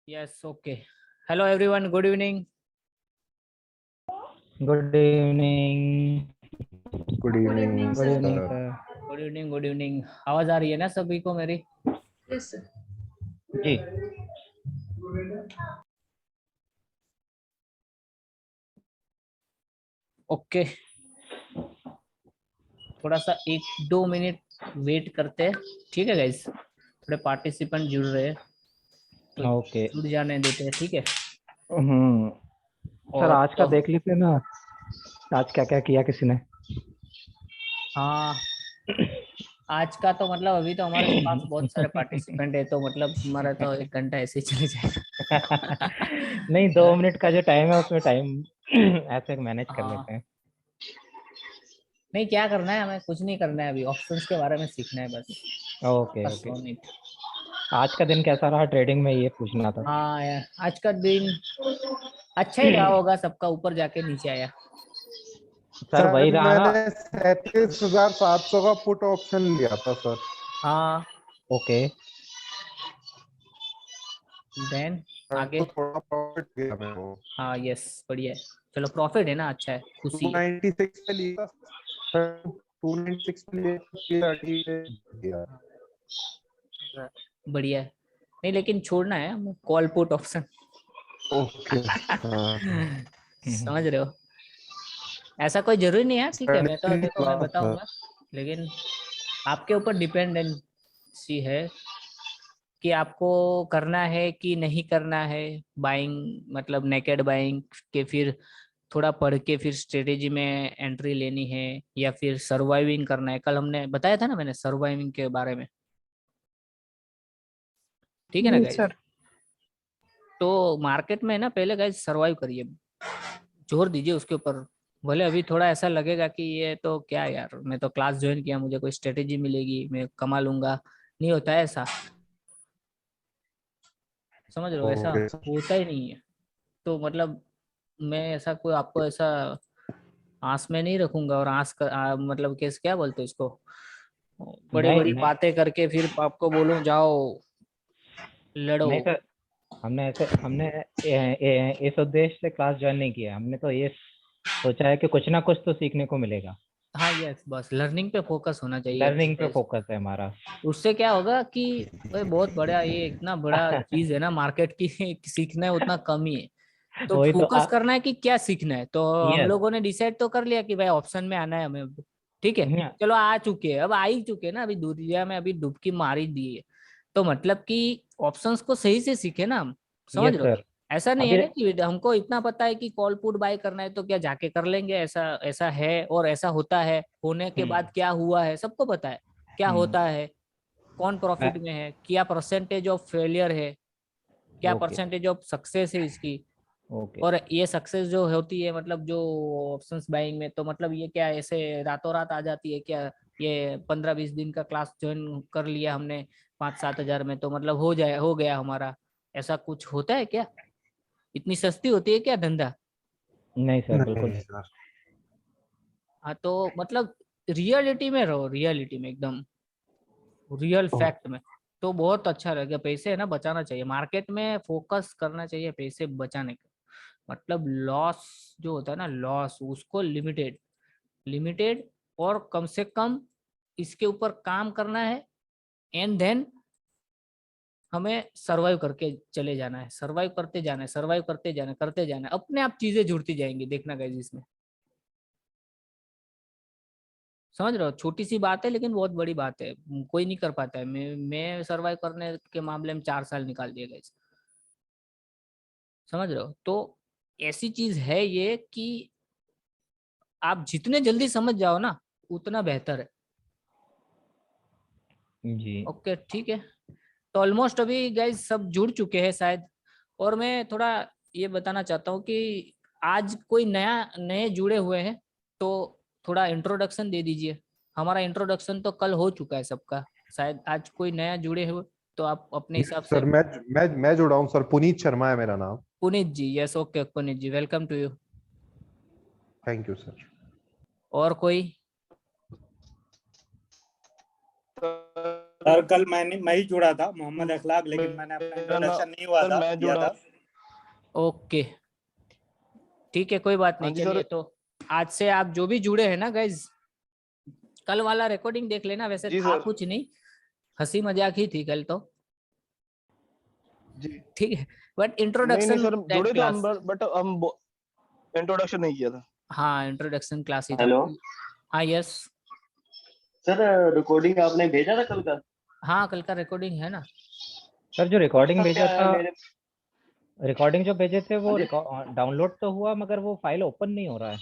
Yes, okay. Hello everyone, good evening. Good evening. Good evening good evening sir. Sir. Good evening. आवाज आ रही है ना सभी को मेरी? Yes sir. जी ओके, थोड़ा सा 1-2 मिनट वेट करते हैं, ठीक है गाइस? थोड़े पार्टिसिपेंट जुड़ रहे हैं तो ओके। जुड़ जाने देते हैं, ठीक है? सर और आज का तो देख लेते ना, आज क्या क्या किया किसी ने। हाँ, आज का तो मतलब अभी तो हमारे पास बहुत सारे पार्टिसिपेंट है, तो मतलब हमारा तो 1 घंटा ऐसे ही चले जाएगा। नहीं, 2 मिनट का जो टाइम है उसमें टाइम ऐसे मैनेज कर हाँ, लेते हैं। नहीं क्या करना है, हमें कुछ नहीं करना है, अभी ऑप्शंस के बारे में सीखना है बस। ओके बस ओके। 1 मिनट। आज का दिन कैसा रहा ट्रेडिंग में, ये पूछना था। हाँ यार, आज का दिन अच्छा ही रहा होगा, सबका ऊपर जाके नीचे आया। सर वही सर रहा ना। मैंने 37,700 का पुट ऑप्शन लिया था सर। हाँ, ओके। देन तो आगे। थोड़ा प्रॉफिट गया मेरे को। हाँ यस, बढ़िया है। चलो प्रॉफिट है ना, अच्छा है, खुशी है। 296 पे लिया सर, 296 पे लिया, 330 पे दिया। बढ़िया है। नहीं लेकिन छोड़ना है हमें कॉल पुट ऑप्शन। ओके। हाँ समझ रहे हो? ऐसा कोई जरूरी नहीं है, ठीक है, मैंने मैं तो नहीं देखो मैं बोला सर। बताऊंगा, लेकिन आपके ऊपर डिपेंडेंसी है कि आपको करना है कि नहीं करना है। बाइंग मतलब नेकेड बाइंग के फिर थोड़ा पढ़ के फिर स्ट्रेटेजी में एंट्री लेनी है, या फिर सर्वाइविंग करना है। कल हमने बताया था ना, मैंने सर्वाइविंग के बारे में, ठीक है ना गाइस? सर। तो मार्केट में ना पहले गाइस सर्वाइव करिए, जोर दीजिए उसके ऊपर। भले अभी थोड़ा ऐसा लगेगा कि ये तो क्या यार, मैं तो क्लास ज्वाइन किया, मुझे कोई स्ट्रेटेजी मिलेगी, मैं कमा लूंगा। नहीं होता है ऐसा, समझ रहे हो? ऐसा ओके सर। होता ही नहीं है। तो मतलब मैं ऐसा कोई आपको ऐसा आस में नहीं रखूंगा, और मतलब कैसे क्या बोलते हैं इसको, बड़ी नहीं बड़ी नहीं बातें करके फिर आपको बोलूं जाओ लड़ो। नहीं सर, हमने इस उद्देश्य से क्लास ज्वाइन नहीं किया। हमने तो ये सोचा है कि कुछ ना कुछ तो सीखने को मिलेगा। हाँ यस, बस लर्निंग पे फोकस होना चाहिए लर्निंग पे गाइस। फोकस है हमारा। उससे क्या होगा कि भाई बहुत बड़ा, ये इतना बड़ा चीज है ना मार्केट की, सीखना है उतना कम ही है। तो वही तो फोकस करना है कि क्या सीखना है। तो हम यस। लोगों ने डिसाइड तो कर लिया कि भाई ऑप्शन में आना है हमें अब। ठीक है, चलो आ चुके हैं, अब आ ही चुके हैं ना, अभी दुनिया में अभी डुबकी मार ही दी है। तो मतलब कि ऑप्शंस को सही से सीखे ना हम, समझ यस रहे हो? सर। ऐसा नहीं है अभी ना कि हमको इतना पता है कि कॉल पुट बाय करना है तो क्या जाके कर लेंगे, ऐसा ऐसा है और ऐसा होता है, होने के बाद क्या हुआ है सबको पता है, क्या हम्म। होता है, कौन प्रॉफिट में है, क्या परसेंटेज ऑफ फेलियर है, क्या ओके परसेंटेज ऑफ सक्सेस है इसकी। ओके। और ये सक्सेस जो होती है मतलब जो ऑप्शंस बाइंग में, तो मतलब ये क्या ऐसे रातों रात आ जाती है क्या? ये 15-20 दिन का क्लास ज्वाइन कर लिया हमने 5-7 हजार में, तो मतलब हो गया हमारा? ऐसा कुछ होता है क्या? इतनी सस्ती होती है क्या धंधा? नहीं सर, बिल्कुल नहीं नहीं। सर। हाँ तो मतलब रियलिटी में रहो, रियलिटी में एकदम रियल फैक्ट में। तो बहुत अच्छा रहेगा। पैसे है ना बचाना चाहिए, मार्केट में फोकस करना चाहिए पैसे बचाने का। मतलब लॉस जो होता है ना, लॉस उसको लिमिटेड लिमिटेड और कम से कम इसके ऊपर काम करना है। एंड देन हमें सरवाइव करके चले जाना है, सरवाइव करते जाना है, सरवाइव करते जाना है, करते जाना है, अपने आप चीजें जुड़ती जाएंगी, देखना गाइस इसमें। समझ रहे हो? छोटी सी बात है लेकिन बहुत बड़ी बात है, कोई नहीं कर पाता है। मैं सरवाइव करने के मामले में 4 साल निकाल दिया गाइस। समझ रहे हो? तो ऐसी चीज है ये कि आप जितने जल्दी समझ जाओ ना उतना बेहतर है। जी ओके ठीक है। तो ऑलमोस्ट अभी गाइज सब जुड़ चुके हैं शायद। और मैं थोड़ा ये बताना चाहता हूँ कि आज कोई नए जुड़े हुए हैं तो थोड़ा इंट्रोडक्शन दे दीजिए। हमारा इंट्रोडक्शन तो कल हो चुका है सबका, शायद आज कोई नया जुड़े हुए तो आप अपने हिसाब से। सर मैं जुड़ा हूँ सर, पुनीत शर्मा है मेरा नाम। Puneet ji, yes okay Puneet ji, welcome to you. Thank you sir. और कोई? सर कल मैं ही जुड़ा था, मोहम्मद अखलाक, लेकिन मैंने अपना मेरा इंट्रोडक्शन नाम नहीं हुआ सर था, मैं किया जुड़ा। था। ओके ठीक है, कोई बात हाँ नहीं। जी सर। चलिए, तो आज से आप जो भी जुड़े हैं ना गाइज, कल वाला रिकॉर्डिंग देख लेना। वैसे जी था सर। कुछ नहीं, हंसी मजाक ही थी कल तो, जी ठीक है। बट नहीं इंट्रोडक्शन सर, टाइप जुड़े तो हम, क्लास, बट हम इंट्रोडक्शन नहीं किया था। हाँ इंट्रोडक्शन क्लास ही था। हेलो हाँ यस, सर, रिकॉर्डिंग आपने भेजा था कल का? हाँ कल का रिकॉर्डिंग है ना। सर जो रिकॉर्डिंग WhatsApp पे भेजा आया था, मेरे। रिकॉर्डिंग जो भेजे थे वो हाँ जी। डाउनलोड तो हुआ, मगर वो फाइल ओपन नहीं हो रहा है।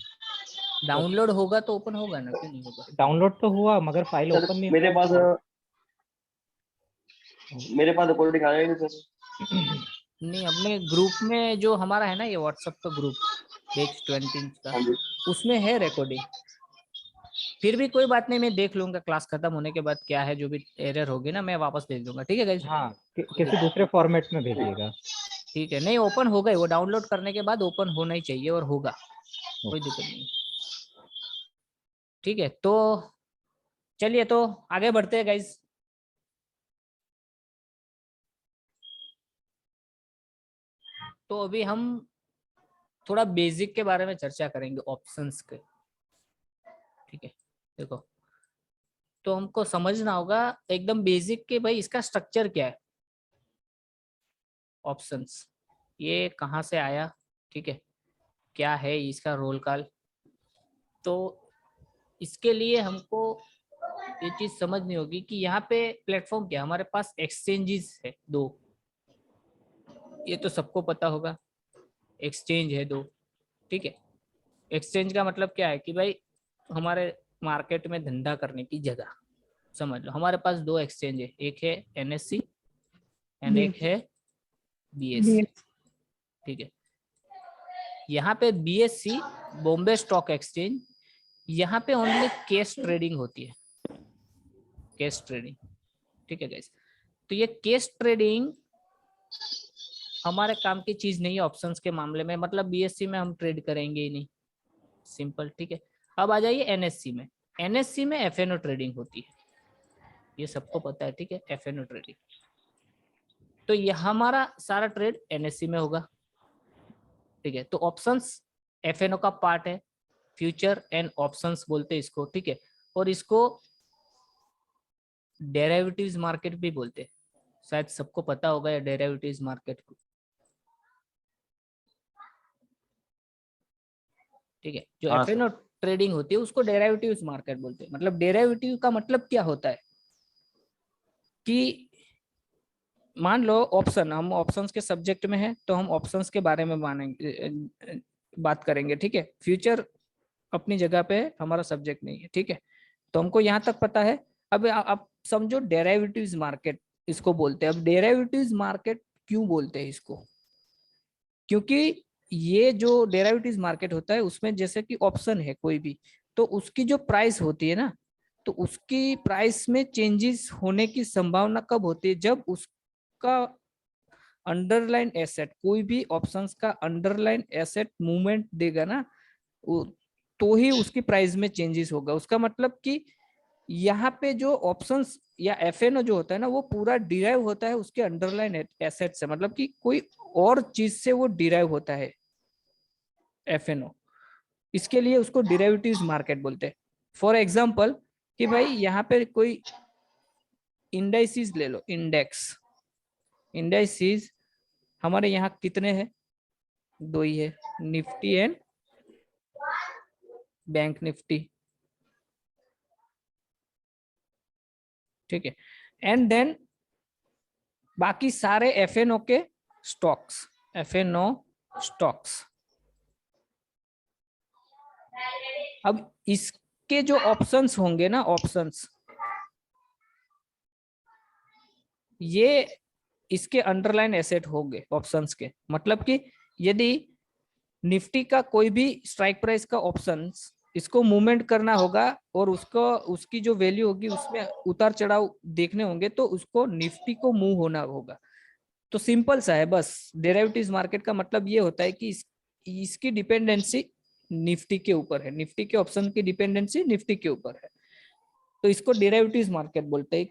डाउनलोड होगा तो ओपन होगा ना, क्यों नहीं होगा। डाउनलोड तो हुआ मगर फाइल सर ओपन नहीं हो मेरे रहा पास है। रिकॉर्डिंग आया ही नहीं सर। नहीं, अपने ग्रुप में जो हमारा है ना, ये व्हाट्सएप का ग्रुप बैच 20 का, हाँ जी। उसमें है रिकॉर्डिंग। फिर भी कोई बात नहीं, मैं देख लूंगा क्लास खत्म होने के बाद क्या है, जो भी एरर होगी ना मैं वापस भेज दूंगा, ठीक है गाइस। हाँ किसी दूसरे फॉर्मेट में भेजिएगा। ठीक है, नहीं ओपन हो गई वो, डाउनलोड करने के बाद ओपन होना ही चाहिए और होगा, कोई दिक्कत नहीं। ठीक है, तो चलिए तो आगे बढ़ते हैं गाइस। तो अभी हम थोड़ा बेसिक के बारे में चर्चा करेंगे, ऑप्शंस के, ठीक है। देखो, तो हमको समझना होगा एकदम बेसिक के, भाई इसका स्ट्रक्चर क्या है, ऑप्शंस ये कहाँ से आया, ठीक है, क्या है इसका रोल कॉल। तो इसके लिए हमको ये चीज समझनी होगी कि यहाँ पे प्लेटफॉर्म क्या है। हमारे पास एक्सचेंजेस है दो, ये तो सबको पता होगा, एक्सचेंज है दो, ठीक है। एक्सचेंज का मतलब क्या है कि भाई हमारे मार्केट में धंधा करने की जगह, समझ लो हमारे पास दो एक्सचेंज है, एक है NSE एंड एक है BSE, ठीक है। यहाँ पे BSE, बॉम्बे स्टॉक एक्सचेंज, यहाँ पे ओनली कैश ट्रेडिंग होती है, कैश ट्रेडिंग, ठीक है गाइस। तो ये कैश ट्रेडिंग हमारे काम की चीज नहीं है ऑप्शंस के मामले में, मतलब BSE में हम ट्रेड करेंगे ही नहीं, सिंपल, ठीक है। अब आ जाइए NSE में। NSE में FNO ट्रेडिंग होती है, ये सबको पता है, ठीक है, FNO ट्रेडिंग। तो ये हमारा सारा ट्रेड NSE में होगा, ठीक है। तो ऑप्शंस FNO का पार्ट है, फ्यूचर एंड ऑप्शंस बोलते हैं इसको, ठीक है। और इसको डेरिवेटिव्स मार्केट भी बोलते हैं, शायद सबको पता होगा ये डेरिवेटिव्स मार्केट को, ठीक है। जो हाँ FNO ट्रेडिंग होती है उसको डेरिवेटिव्स मार्केट बोलते हैं। मतलब डेरिवेटिव का मतलब क्या होता है कि मान लो ऑप्शन, हम ऑप्शंस के सब्जेक्ट में है तो हम ऑप्शंस के बारे में मानेंगे, बात करेंगे, ठीक है। फ्यूचर अपनी जगह पे हमारा सब्जेक्ट नहीं है, ठीक है। तो हमको यहाँ तक पता है। अब आप समझो डेरिवेटिव्स मार्केट इसको बोलते हैं। अब डेरिवेटिव्स मार्केट क्यों बोलते हैं इसको, क्योंकि ये जो डेरिवेटिव्स मार्केट होता है उसमें जैसे कि ऑप्शन है कोई भी, तो उसकी जो प्राइस होती है ना, तो उसकी प्राइस में चेंजेस होने की संभावना कब होती है, जब उसका अंडरलाइन एसेट, कोई भी ऑप्शंस का अंडरलाइन एसेट मूवमेंट देगा ना, तो ही उसकी प्राइस में चेंजेस होगा। उसका मतलब कि यहाँ पे जो ऑप्शंस या FNO जो होता है ना, वो पूरा डिराइव होता है उसके अंडरलाइन एसेट से, मतलब कि कोई और चीज से वो डिराइव होता है FNO। इसके लिए उसको डेरिवेटिव्स मार्केट बोलते हैं। फॉर एग्जांपल कि भाई यहाँ पे कोई इंडाइसिस ले लो, इंडेक्स, इंडाइसिस हमारे यहाँ कितने हैं, दो ही है, निफ्टी एंड बैंक निफ्टी, ठीक है। एंड देन बाकी सारे FNO के स्टॉक्स, FNO स्टॉक्स। अब इसके जो ऑप्शंस होंगे ना, ऑप्शंस ये इसके अंडरलाइन एसेट होंगे ऑप्शंस के। मतलब कि यदि निफ्टी का कोई भी स्ट्राइक प्राइस का ऑप्शंस इसको मूवमेंट करना होगा और उसको उसकी जो वैल्यू होगी उसमें उतार चढ़ाव देखने होंगे, तो उसको निफ्टी को मूव होना होगा। तो सिंपल सा है बस। डेरिवेटिव्स मार्केट का मतलब ये होता है कि इसकी डिपेंडेंसी निफ्टी के ऊपर है, निफ्टी के ऑप्शन की डिपेंडेंसी निफ्टी के ऊपर है, तो इसको डेरिवेटिव्स मार्केट बोलते हैं।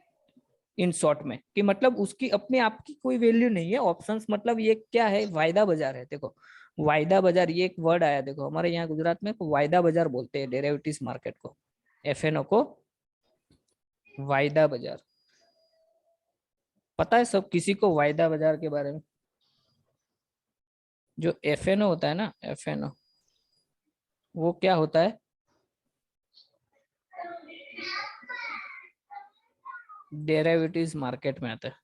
इन शॉर्ट में, कि मतलब उसकी अपने आप की कोई वैल्यू नहीं है। ऑप्शंस मतलब ये क्या है, वायदा बाजार है। देखो वायदा बाजार, ये एक वर्ड आया, देखो हमारे यहाँ गुजरात में वायदा बाजार बोलते हैं डेरिवेटिव्स मार्केट को, एफएनओ को वायदा बाजार। पता है सब किसी को वायदा बाजार के बारे में? जो एफएनओ होता है ना, एफएनओ वो क्या होता है? डेरिवेटिव्स मार्केट में आता है,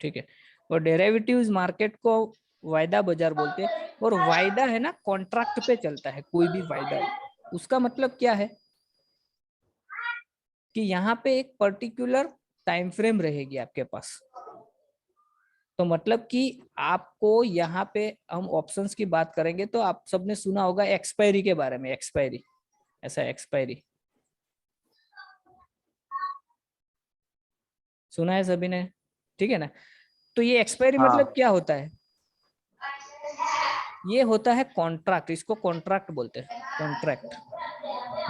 ठीक है। और डेरिवेटिव्स मार्केट को वायदा बाजार बोलते हैं। और वायदा है ना, कॉन्ट्रैक्ट पे चलता है कोई भी वायदा। उसका मतलब क्या है कि यहाँ पे एक पर्टिकुलर टाइम फ्रेम रहेगी आपके पास। तो मतलब कि आपको यहाँ पे हम ऑप्शंस की बात करेंगे तो आप सबने सुना होगा एक्सपायरी के बारे में, एक्सपायरी, ऐसा एक्सपायरी सुना है सभी ने, ठीक है ना। तो ये एक्सपायरी हाँ। मतलब क्या होता है? ये होता है कॉन्ट्रैक्ट, इसको कॉन्ट्रैक्ट बोलते हैं, कॉन्ट्रैक्ट।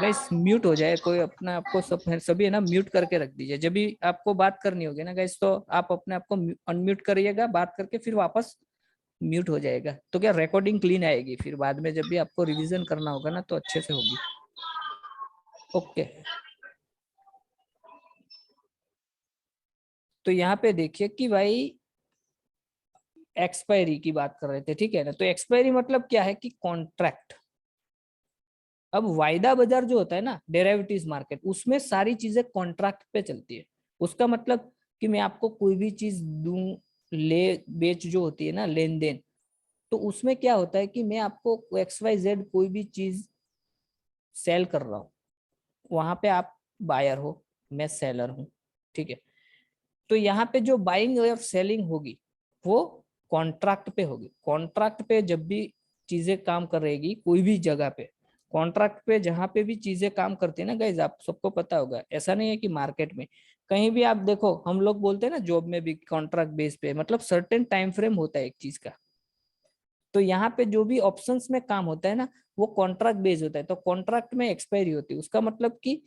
गाइस म्यूट हो जाए कोई, अपना आपको सब सभी है ना म्यूट करके रख दीजिए। जब भी आपको बात करनी होगी ना गाइस, तो आप अपने आप को अनम्यूट करिएगा, बात करके फिर वापस म्यूट हो जाएगा। तो क्या रिकॉर्डिंग क्लीन आएगी, फिर बाद में जब भी आपको रिवीजन करना होगा ना तो अच्छे से होगी। ओके, तो यहाँ पे देखिए कि भाई एक्सपायरी की बात कर रहे थे, ठीक है ना। तो एक्सपायरी मतलब क्या है कि कॉन्ट्रैक्ट। अब वायदा बाजार जो होता है ना, डेरिवेटिव्स मार्केट, उसमें सारी चीजें कॉन्ट्रैक्ट पे चलती है। उसका मतलब कि मैं आपको कोई भी चीज दूं, ले बेच जो होती है ना, लेन देन, तो उसमें क्या होता है कि मैं आपको XYZ कोई भी चीज सेल कर रहा हूँ, वहां पे आप बायर हो, मैं सेलर हूँ, ठीक है। तो यहाँ पे जो बाइंग और सेलिंग होगी वो कॉन्ट्रैक्ट पे होगी। कॉन्ट्रैक्ट पे जब भी चीजें काम करेगी कोई भी जगह पे, कॉन्ट्रैक्ट पे जहाँ पे भी चीजें काम करती है ना गाइज, आप सबको पता होगा, ऐसा नहीं है कि मार्केट में कहीं भी आप देखो, हम लोग बोलते हैं ना जॉब में भी कॉन्ट्रैक्ट बेस पे, मतलब सर्टेन टाइम फ्रेम होता है एक चीज का। तो यहाँ पे जो भी ऑप्शंस में काम होता है ना, वो कॉन्ट्रैक्ट बेस होता है। तो कॉन्ट्रैक्ट में एक्सपायरी होती है, उसका मतलब कि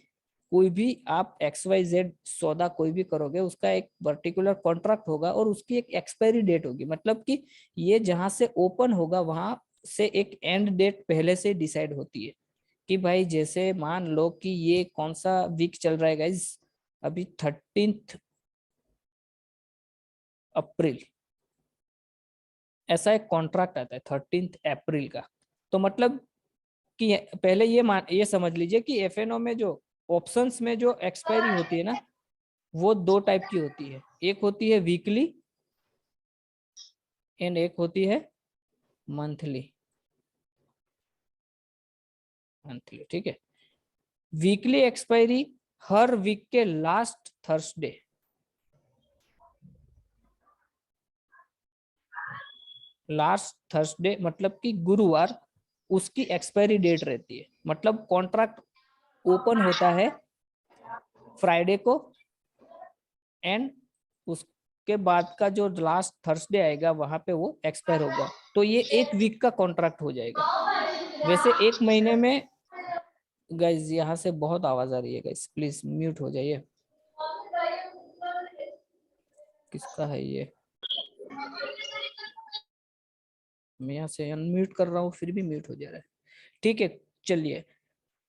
कोई भी आप XYZ सौदा कोई भी करोगे, उसका एक पर्टिकुलर कॉन्ट्रैक्ट होगा और उसकी एक एक्सपायरी डेट होगी। मतलब कि ये जहां से ओपन होगा वहां से एक एंड डेट पहले से डिसाइड होती है। कि भाई जैसे मान लो कि ये कौन सा वीक चल रहा है गाइज, अभी 13 अप्रैल, ऐसा एक कॉन्ट्रैक्ट आता है 13 अप्रैल का। तो मतलब कि पहले ये समझ लीजिए कि एफएनओ में जो ऑप्शंस में जो एक्सपायरी होती है ना, वो दो टाइप की होती है। एक होती है वीकली एंड एक होती है मंथली। मंथली, ठीक है। वीकली एक्सपायरी हर वीक के लास्ट थर्सडे, लास्ट थर्सडे मतलब कि गुरुवार, उसकी एक्सपायरी डेट रहती है। मतलब कॉन्ट्रैक्ट ओपन होता है फ्राइडे को एंड उसके बाद का जो लास्ट थर्सडे आएगा वहां पे वो एक्सपायर होगा। तो ये एक वीक का कॉन्ट्रैक्ट हो जाएगा। वैसे एक महीने में, गाइज यहाँ से बहुत आवाज आ रही है गाइज, प्लीज म्यूट हो जाइए। किसका है ये? मैं यहाँ से अनम्यूट कर रहा हूँ फिर भी म्यूट हो जा रहा है। ठीक है, चलिए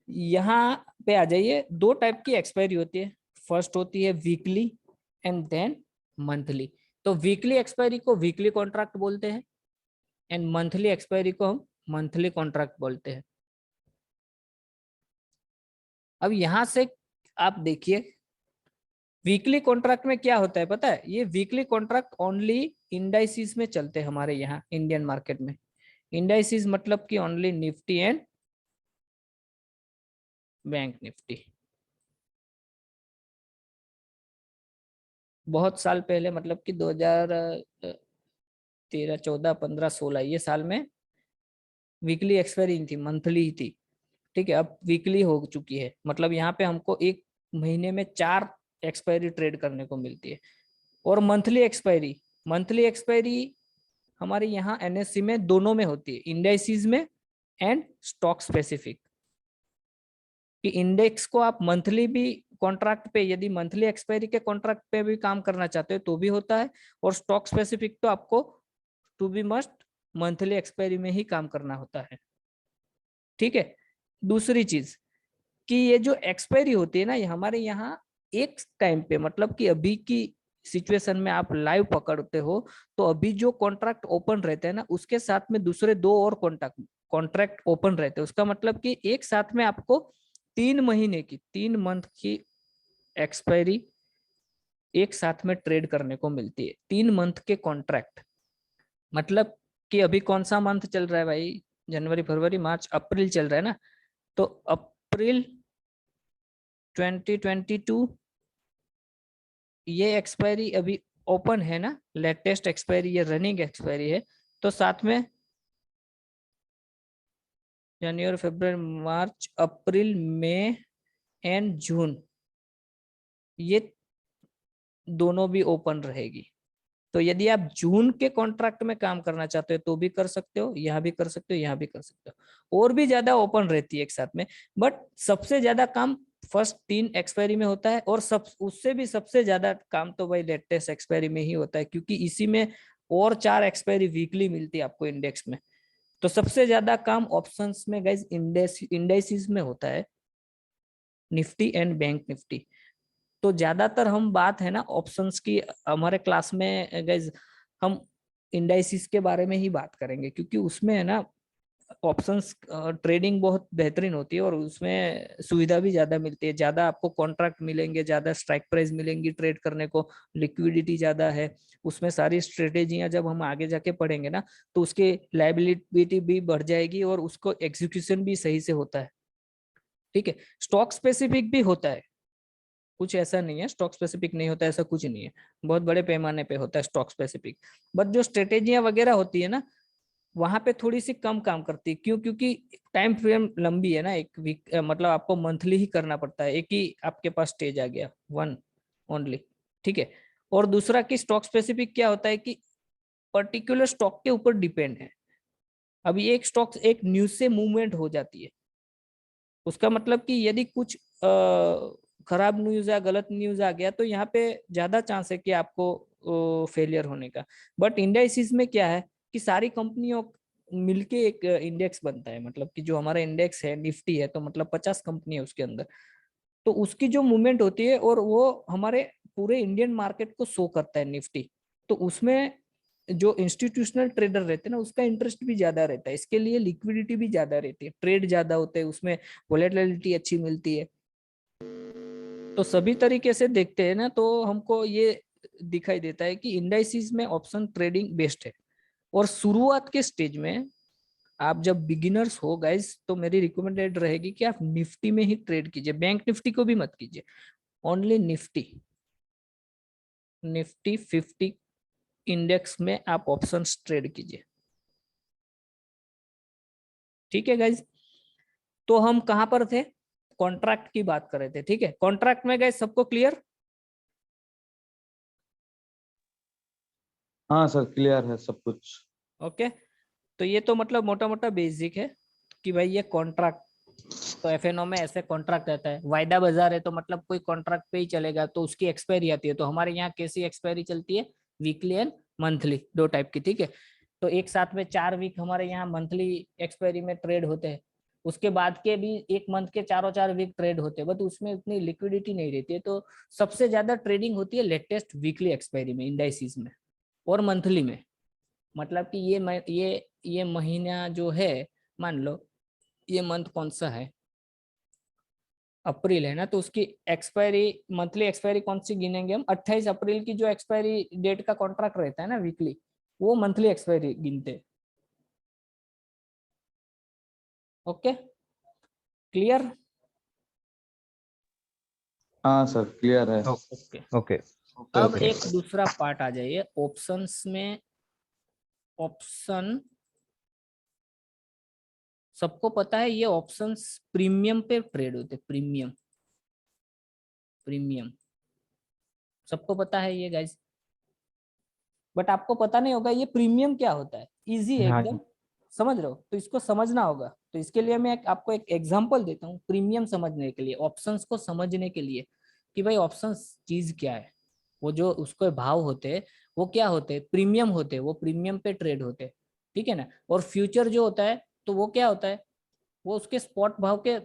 यहाँ पे आ जाइए। दो टाइप की एक्सपायरी होती है, फर्स्ट होती है वीकली एंड देन मंथली। तो वीकली एक्सपायरी को वीकली कॉन्ट्रैक्ट बोलते हैं एंड मंथली एक्सपायरी को हम मंथली कॉन्ट्रैक्ट बोलते हैं। अब यहां से आप देखिए वीकली कॉन्ट्रैक्ट में क्या होता है पता है? ये वीकली कॉन्ट्रैक्ट ओनली इंडाइसिस में चलते हैं हमारे यहाँ इंडियन मार्केट में। इंडाइसिस मतलब कि only Nifty and bank Nifty. बहुत साल पहले मतलब कि 2013, 14, 15, 16 ये साल में वीकली एक्सपायरी थी, मंथली ही थी, ठीक है। अब वीकली हो चुकी है, मतलब यहाँ पे हमको एक महीने में 4 एक्सपायरी ट्रेड करने को मिलती है। और मंथली एक्सपायरी, मंथली एक्सपायरी हमारे यहाँ NSE में दोनों में होती है, इंडाइसिस में एंड स्टॉक स्पेसिफिक। कि इंडेक्स को आप मंथली भी कॉन्ट्रैक्ट पे, यदि मंथली एक्सपायरी के कॉन्ट्रैक्ट पे भी काम करना चाहते हो तो भी होता है, और स्टॉक स्पेसिफिक तो आपको to be must monthly expiry में ही काम करना होता है। ठीक है। दूसरी चीज कि ये जो एक्सपायरी होती है ना, ये हमारे यहाँ एक टाइम पे, मतलब कि अभी की सिचुएशन में आप लाइव पकड़ते हो तो अभी जो कॉन्ट्रैक्ट ओपन रहते हैं ना, उसके साथ में दूसरे 2 और कॉन्ट्रैक्ट ओपन रहते हैं। उसका मतलब कि एक साथ में आपको 3 महीने की, 3 मंथ की एक्सपायरी एक साथ में ट्रेड करने को मिलती है। 3 मंथ के कॉन्ट्रैक्ट, मतलब कि अभी कौन सा मंथ चल रहा है भाई, जनवरी फरवरी मार्च अप्रैल चल रहा है ना, तो अप्रैल 2022 ये एक्सपायरी अभी ओपन है ना, लेटेस्ट एक्सपायरी, ये रनिंग एक्सपायरी है। तो साथ में जनवरी फरवरी मार्च अप्रैल मई एंड जून, ये दोनों भी ओपन रहेगी। तो यदि आप जून के कॉन्ट्रैक्ट में काम करना चाहते हो तो भी कर सकते हो, यहाँ भी कर सकते हो, यहाँ भी कर सकते हो, और भी ज्यादा ओपन रहती है एक साथ में। बट सबसे ज्यादा काम फर्स्ट 3 एक्सपायरी में होता है, और सब उससे भी सबसे ज्यादा काम तो भाई लेटेस्ट एक्सपायरी में ही होता है, क्योंकि इसी में और 4 एक्सपायरी वीकली मिलती है आपको इंडेक्स में। तो सबसे ज्यादा काम ऑप्शंस में गाइज इंडेक्सिस में होता है, निफ्टी एंड बैंक निफ्टी। तो ज्यादातर हम बात है ना ऑप्शंस की, हमारे क्लास में गाइज हम इंडाइसिस के बारे में ही बात करेंगे, क्योंकि उसमें है ना ऑप्शंस ट्रेडिंग बहुत बेहतरीन होती है, और उसमें सुविधा भी ज्यादा मिलती है, ज्यादा आपको कॉन्ट्रैक्ट मिलेंगे, ज्यादा स्ट्राइक प्राइस मिलेंगी ट्रेड करने को, लिक्विडिटी ज्यादा है उसमें। सारी स्ट्रेटेजियां जब हम आगे जाके पढ़ेंगे ना, तो उसकी लायबिलिटी भी बढ़ जाएगी, और उसको एग्जीक्यूशन भी सही से होता है। ठीक है। स्टॉक स्पेसिफिक भी होता है, कुछ ऐसा नहीं है स्टॉक स्पेसिफिक नहीं होता, ऐसा कुछ नहीं है, बहुत बड़े पैमाने पे होता है स्टॉक स्पेसिफिक। बट जो स्ट्रेटेजियां वगैरह होती है ना, वहां पे थोड़ी सी कम काम करती है। क्यों? क्योंकि टाइम फ्रेम लंबी है ना, एक वीक, मतलब आपको मंथली ही करना पड़ता है, एक ही आपके पास स्टेज आ गया, वन ओनली। ठीक है। और दूसरा कि स्टॉक स्पेसिफिक क्या होता है कि पर्टिकुलर स्टॉक के ऊपर डिपेंड है। अभी एक स्टॉक एक न्यूज से मूवमेंट हो जाती है, उसका मतलब कि यदि कुछ खराब न्यूज या गलत न्यूज आ गया तो यहाँ पे ज्यादा चांस है कि आपको फेलियर होने का। बट इंडेक्सिस में क्या है कि सारी कंपनियों मिलके एक इंडेक्स बनता है, मतलब कि जो हमारा इंडेक्स है निफ्टी है, तो मतलब 50 कंपनी है उसके अंदर। तो उसकी जो मूवमेंट होती है, और वो हमारे पूरे इंडियन मार्केट को शो करता है निफ्टी। तो उसमें जो इंस्टीट्यूशनल ट्रेडर रहते हैं ना, उसका इंटरेस्ट भी ज्यादा रहता है, इसके लिए लिक्विडिटी भी ज्यादा रहती है, ट्रेड ज्यादा होते हैं उसमें, वोलेटिलिटी अच्छी मिलती है। तो सभी तरीके से देखते हैं ना, तो हमको ये दिखाई देता है कि इंडाइसिस में ऑप्शन ट्रेडिंग बेस्ट है। और शुरुआत के स्टेज में आप जब बिगिनर्स हो गाइस, तो मेरी रिकमेंडेड रहेगी कि आप निफ्टी में ही ट्रेड कीजिए, बैंक निफ्टी को भी मत कीजिए, ओनली निफ्टी। निफ्टी 50 इंडेक्स में आप ऑप्शंस ट्रेड कीजिए। ठीक है गाइज। तो हम कहां पर थे? कॉन्ट्रैक्ट की बात कर रहे थे। ठीक है। कॉन्ट्रैक्ट में गाइज सबको क्लियर? हाँ सर, क्लियर है सब कुछ। ओके। तो ये तो मतलब मोटा मोटा बेसिक है कि भाई ये कॉन्ट्रैक्ट, तो एफएनओ में ऐसे कॉन्ट्रैक्ट रहता है। वायदा बाजार है तो मतलब कोई कॉन्ट्रैक्ट पे ही चलेगा, तो उसकी एक्सपायरी आती है। तो हमारे यहाँ कैसी एक्सपायरी चलती है? वीकली एंड मंथली, 2 टाइप की। ठीक है। तो एक साथ में 4 वीक हमारे यहाँ मंथली एक्सपायरी में ट्रेड होते हैं, उसके बाद के भी 1 मंथ के 4 वीक ट्रेड होते हैं, बट उसमें उतनी लिक्विडिटी नहीं रहती है। तो सबसे ज्यादा ट्रेडिंग होती है लेटेस्ट वीकली एक्सपायरी में, इंडाइसिस में और मंथली में। मतलब कि ये महीना जो है, मान लो ये मंथ कौन सा है, अप्रैल है ना, तो उसकी एक्सपायरी, मंथली एक्सपायरी कौन सी गिनेंगे हम? 28 अप्रैल की जो एक्सपायरी डेट का कॉन्ट्रैक्ट रहता है ना वीकली, वो मंथली एक्सपायरी गिनते। Okay, clear? हाँ सर, क्लियर है। ओके। ओके। अब एक दूसरा पार्ट आ जाइए ऑप्शंस में। ऑप्शन, सबको पता है ये ऑप्शंस प्रीमियम पे ट्रेड होते, प्रीमियम, प्रीमियम सबको पता है ये गाइस। बट आपको पता नहीं होगा ये प्रीमियम क्या होता है। इजी है हाँ एकदम, जी। समझ रहे हो? तो इसको समझना होगा। तो इसके लिए मैं आपको एक एग्जांपल देता हूँ प्रीमियम समझने के लिए, ऑप्शंस को समझने के लिए कि भाई ऑप्शंस चीज क्या है। वो जो उसके भाव होते हैं वो क्या होते हैं, प्रीमियम होते हैं, वो प्रीमियम पे ट्रेड होते हैं, ठीक है ना। और फ्यूचर जो होता है तो वो क्या होता है, वो उसके स्पॉट भाव के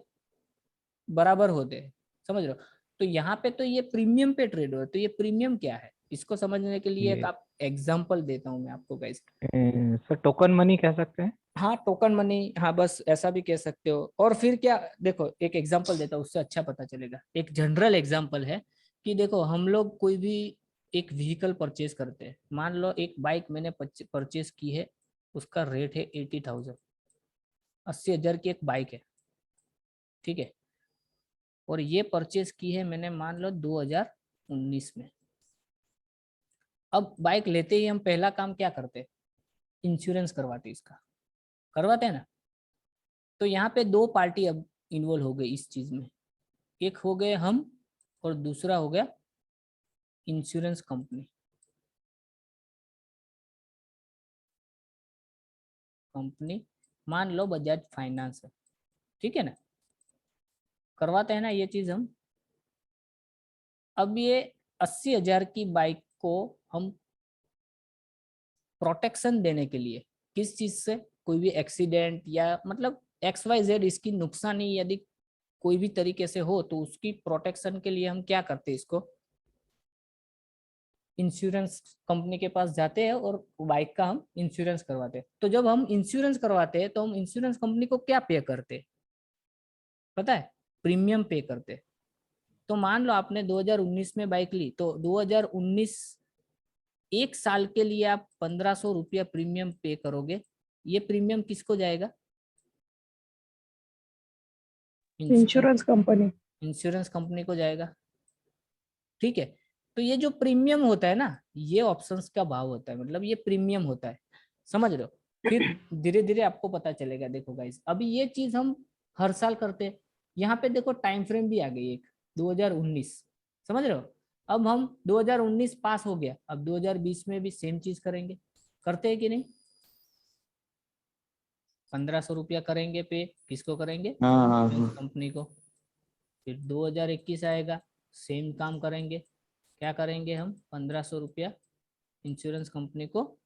बराबर होते हैं, समझ रहे हो। तो यहाँ पे तो ये प्रीमियम पे ट्रेड हो, तो ये प्रीमियम क्या है इसको समझने के लिए एक ये आप एग्जांपल देता हूँ मैं आपको गाइस। सर टोकन मनी कह सकते हैं। हाँ टोकन मनी, हाँ बस ऐसा भी कह सकते हो। और फिर क्या, देखो एक एग्जांपल देता हूँ उससे अच्छा पता चलेगा। एक जनरल एग्जांपल है कि देखो हम लोग कोई भी एक व्हीकल परचेज करते हैं, मान लो एक बाइक मैंने परचेज की है, उसका रेट है 80,000, 80,000 की एक बाइक है, ठीक है। और ये परचेज की है मैंने मान लो 2019 में। अब बाइक लेते ही हम पहला काम क्या करते हैं, इंश्योरेंस करवाते, इसका करवाते हैं ना। तो यहाँ पे दो पार्टी अब इन्वॉल्व हो गई इस चीज में, एक हो गए हम और दूसरा हो गया इंश्योरेंस कंपनी। कंपनी मान लो बजाज फाइनेंस है, ठीक है ना, करवाते हैं ना ये चीज हम। अब ये 80,000 की बाइक को हम प्रोटेक्शन देने के लिए, किस चीज से, कोई भी एक्सीडेंट या मतलब XYZ इसकी नुकसानी यदि कोई भी तरीके से हो तो उसकी प्रोटेक्शन के लिए हम क्या करते हैं, इसको इंश्योरेंस कंपनी के पास जाते हैं और बाइक का हम इंश्योरेंस करवाते हैं। तो जब हम इंश्योरेंस करवाते हैं तो हम इंश्योरेंस कंपनी को क्या पे करते हैं पता है, प्रीमियम पे करते हैं। तो मान लो आपने 2019 में बाइक ली, तो 2019 एक साल के लिए आप 1,500 रुपया प्रीमियम पे करोगे। ये प्रीमियम किसको जाएगा, इंश्योरेंस कंपनी। इंश्योरेंस कंपनी को जाएगा, ठीक है। तो ये जो प्रीमियम होता है ना, ये ऑप्शंस का भाव होता है, मतलब ये प्रीमियम होता है, समझ रहे हो। फिर धीरे धीरे आपको पता चलेगा। देखो गाइस अभी ये चीज हम हर साल करते हैं। यहाँ पे देखो टाइम फ्रेम भी आ गई एक, 2019, समझ रहे हो। अब हम 2019 पास हो गया, अब 2020 में भी सेम चीज करेंगे, करते हैं कि नहीं। 1,500 रुपया करेंगे पे, किसको करेंगे, हाँ हाँ हाँ। कंपनी को। फिर 2021 आएगा, सेम काम करेंगे, क्या करेंगे हम, 1,500 रुपया इंश्योरेंस कंपनी को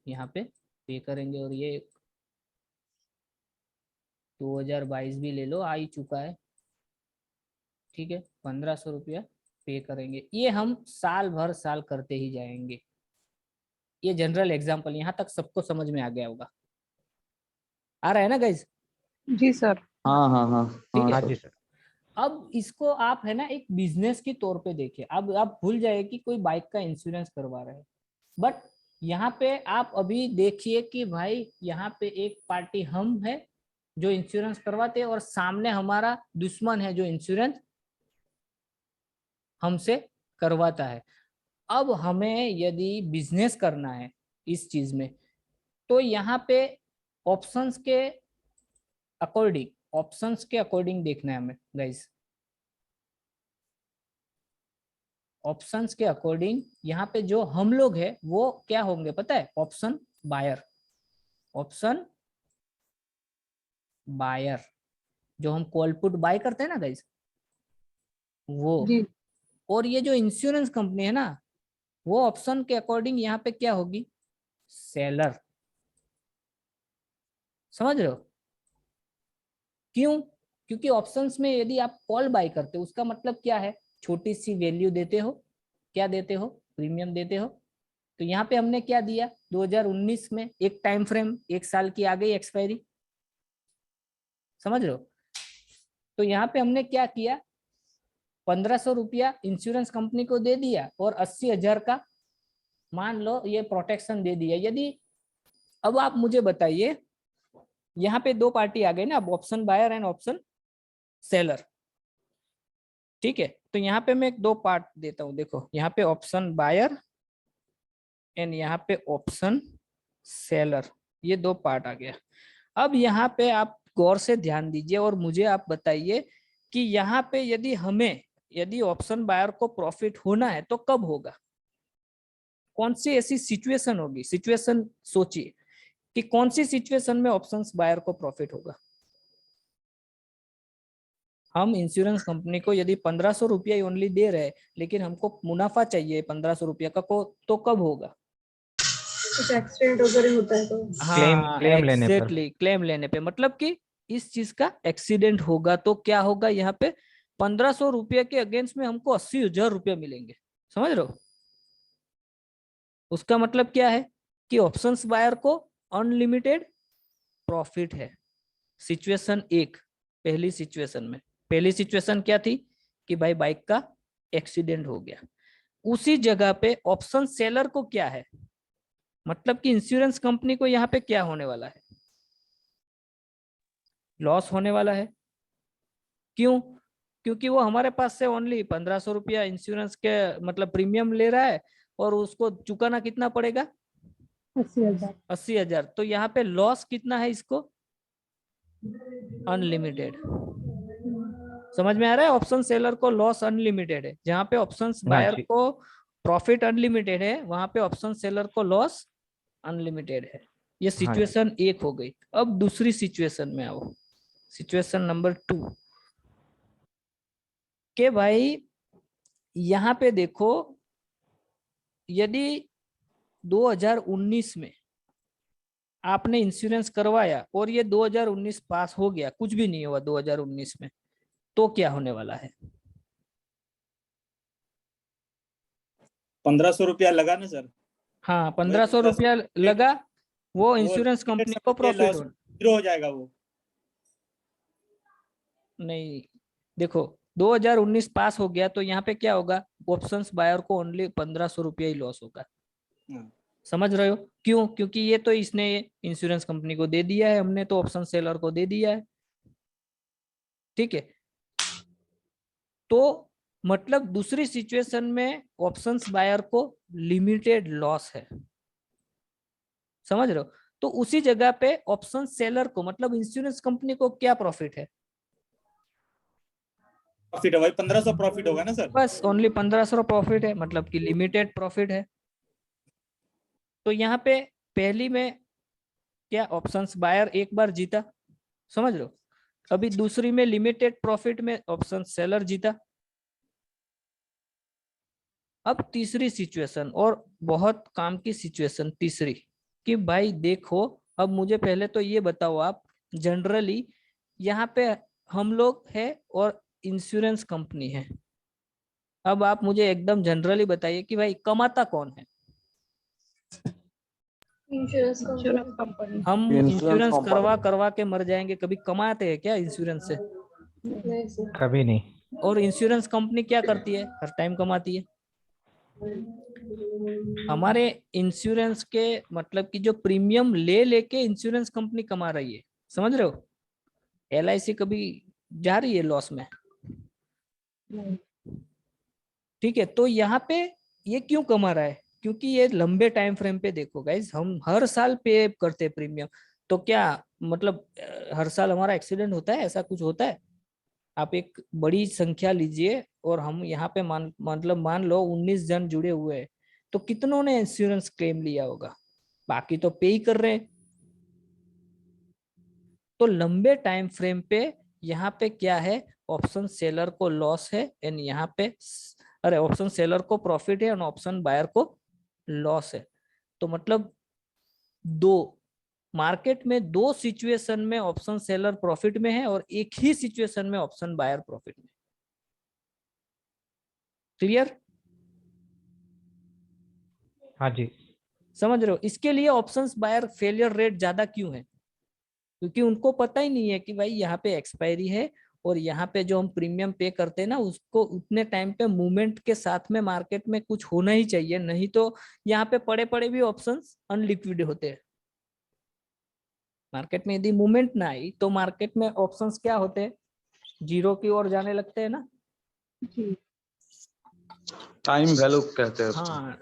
यहाँ पे पे करेंगे। और ये 2022 भी ले लो, आ ही चुका है, ठीक है, 1,500 रुपया पे करेंगे। ये हम साल भर साल करते ही जाएंगे। ये जनरल एग्जांपल, यहाँ तक सबको समझ में आ गया होगा, आ रहा है ना गाइज। जी सर। हाँ हाँ हाँ ठीक हाँ है। हाँ सर। जी सर। अब इसको आप है ना एक बिजनेस के तौर पे देखिए। अब आप भूल जाए कि कोई बाइक का इंश्योरेंस करवा रहे हैं, बट यहाँ पे आप अभी देखिए कि भाई यहाँ पे एक पार्टी हम है जो इंश्योरेंस करवाते हैं और सामने हमारा दुश्मन है जो इंश्योरेंस हमसे करवाता है। अब हमें यदि बिजनेस करना है इस चीज में, तो यहाँ पे ऑप्शंस के अकॉर्डिंग देखना है हमें गाइस। ऑप्शंस के अकॉर्डिंग यहाँ पे जो हम लोग है वो क्या होंगे पता है, ऑप्शन बायर। ऑप्शन बायर जो हम कॉल पुट बाय करते हैं ना गाइस, वो। जी। और ये जो इंश्योरेंस कंपनी है ना, वो ऑप्शन के अकॉर्डिंग यहाँ पे क्या होगी, सेलर। समझ रहे हो क्यों, क्योंकि ऑप्शंस में यदि आप कॉल बाय करते हो उसका मतलब क्या है, छोटी सी वैल्यू देते हो, क्या देते हो, प्रीमियम देते हो। तो यहाँ पे हमने क्या दिया, 2019 में एक टाइम फ्रेम, एक साल की आ गई एक्सपायरी, समझ रहे हो। तो यहाँ पे हमने क्या किया, 1,500 रुपया इंश्योरेंस कंपनी को दे दिया और 80,000 का मान लो ये प्रोटेक्शन दे दिया। यदि अब आप मुझे बताइए, यहाँ पे दो पार्टी आ गई ना, अब option buyer and option seller, ठीक है। तो यहाँ पे मैं एक दो पार्ट देता हूँ, देखो यहाँ पे ऑप्शन बायर एंड यहाँ पे ऑप्शन सेलर, ये दो पार्ट आ गया। अब यहाँ पे आप गौर से ध्यान दीजिए और मुझे आप बताइए कि यहाँ पे यदि ऑप्शन बायर को प्रॉफिट होना है तो कब होगा, कौन सी ऐसी सिचुएशन होगी, सिचुएशन सोचिए। कि कौन सी सिचुएशन में ऑप्शंस बायर को प्रॉफिट होगा। हम इंश्योरेंस कंपनी को यदि 1500 रुपया ओनली दे रहे हैं, लेकिन हमको मुनाफा चाहिए 1500 रुपया का, तो कब होगा? कुछ एक्सीडेंट वगैरह होता है तो क्लेम लेने पर। एग्जैक्टली, क्लेम लेने पे, मतलब कि इस चीज का एक्सीडेंट होगा तो क्या होगा, यहाँ पे 1500 रुपये के अगेंस्ट में हमको 80,000 रुपया मिलेंगे। समझ रहे हो? उसका मतलब क्या है कि ऑप्शंस बायर को अनलिमिटेड प्रॉफिट है। सिचुएशन एक, पहली सिचुएशन क्या थी कि भाई बाइक का एक्सीडेंट हो गया। उसी जगह पे ऑप्शन सेलर को क्या है, मतलब कि इंश्योरेंस कंपनी को यहाँ पे क्या होने वाला है? लॉस होने वाला है। क्यों? क्योंकि वो हमारे पास से ओनली 1500 रुपया इंश्योरेंस के मतलब प्रीमियम ले रहा है और उसको चुकाना कितना पड़ेगा? 80,000। 80,000। तो यहाँ पे लॉस कितना है इसको? अनलिमिटेड। समझ में आ रहा है? ऑप्शन सेलर को लॉस अनलिमिटेड है। जहाँ पे ऑप्शन बायर को प्रॉफिट अनलिमिटेड है, वहां पे ऑप्शन सेलर को लॉस अनलिमिटेड है। ये सिचुएशन एक हो गई। अब दूसरी सिचुएशन में आओ, सिचुएशन नंबर 2 के भाई यहाँ पे देखो, यदि 2019 में आपने इंश्योरेंस करवाया और ये 2019 पास हो गया, कुछ भी नहीं हुआ 2019 में, तो क्या होने वाला है? 1500 रुपया लगा ना सर? हाँ, 1500 रुपया लगा, वो इंश्योरेंस कंपनी को प्रॉफिट जीरो हो जाएगा वो? नहीं, देखो 2019 पास हो गया तो यहाँ पे क्या होगा, ऑप्शंस बायर को ओनली 1500 रुपया ही लॉस होगा। समझ रहे हो? क्यों? क्योंकि ये तो इसने इंश्योरेंस कंपनी को दे दिया है, हमने तो ऑप्शन सेलर को दे दिया है। ठीक है, तो मतलब दूसरी सिचुएशन में ऑप्शंस बायर को लिमिटेड लॉस है। समझ रहे हो? तो उसी जगह पे ऑप्शन सेलर को मतलब इंश्योरेंस कंपनी को क्या प्रॉफिट है? प्रॉफिट है भाई, 1500 प्रॉफिट होगा ना सर? बस ओनली 1500 प्रॉफिट है, मतलब कि लिमिटेड प्रॉफिट है। तो यहाँ पे पहली में क्या, ऑप्शंस बायर एक बार जीता, समझ रहे हो? अभी दूसरी में लिमिटेड प्रॉफिट में ऑप्शन सेलर जीता। अब तीसरी सिचुएशन, और बहुत काम की सिचुएशन तीसरी, कि भाई देखो, अब मुझे पहले तो ये बताओ आप, जनरली यहाँ पे हम लोग है और इंश्योरेंस कंपनी है। अब आप मुझे एकदम जनरली बताइए कि भाई कमाता कौन है? Insurance company. हम इंश्योरेंस करवा के मर जाएंगे, कभी कमाते हैं क्या इंश्योरेंस से? नहीं सर। कभी नहीं। और इंश्योरेंस कंपनी क्या करती है? हर टाइम कमाती है। हमारे इंश्योरेंस के मतलब कि जो प्रीमियम ले लेके इंश्योरेंस कंपनी कमा रही है। समझ रहे हो? LIC कभी जा रही है लॉस में? ठीक है, तो यहाँ पे ये क्यों कमा रहा है? क्योंकि ये लंबे टाइम फ्रेम पे देखो गाइस, हम हर साल पे करते हैं प्रीमियम। तो क्या मतलब हर साल हमारा एक्सीडेंट होता है? ऐसा कुछ होता है? आप एक बड़ी संख्या लीजिए और हम यहाँ पे मान लो 19 जन जुड़े हुए हैं, तो कितनों ने इंश्योरेंस क्लेम लिया होगा? बाकी तो पे ही कर रहे हैं। तो लंबे टाइम फ्रेम पे यहाँ पे क्या है, ऑप्शन सेलर को लॉस है एंड यहाँ पे ऑप्शन सेलर को प्रॉफिट है और ऑप्शन बायर को लॉस है। तो मतलब मार्केट में दो सिचुएशन में ऑप्शन सेलर प्रॉफिट में है और एक ही सिचुएशन में ऑप्शन बायर प्रॉफिट में। क्लियर? हाँ जी। समझ रहे हो? इसके लिए ऑप्शंस बायर फेलियर रेट ज्यादा क्यों है? क्योंकि उनको पता ही नहीं है कि भाई यहाँ पे एक्सपायरी है और यहाँ पे जो हम प्रीमियम पे करते हैं ना, उसको उतने टाइम पे मूवमेंट के साथ में मार्केट में कुछ होना ही चाहिए, नहीं तो यहाँ पे पड़े पड़े भी ऑप्शंस अनलिक्विड होते हैं। मार्केट में यदि मूवमेंट ना आई तो मार्केट में ऑप्शंस क्या होते हैं? जीरो की ओर जाने लगते हैं ना। टाइम वैल्यू कहते हैं। हाँ,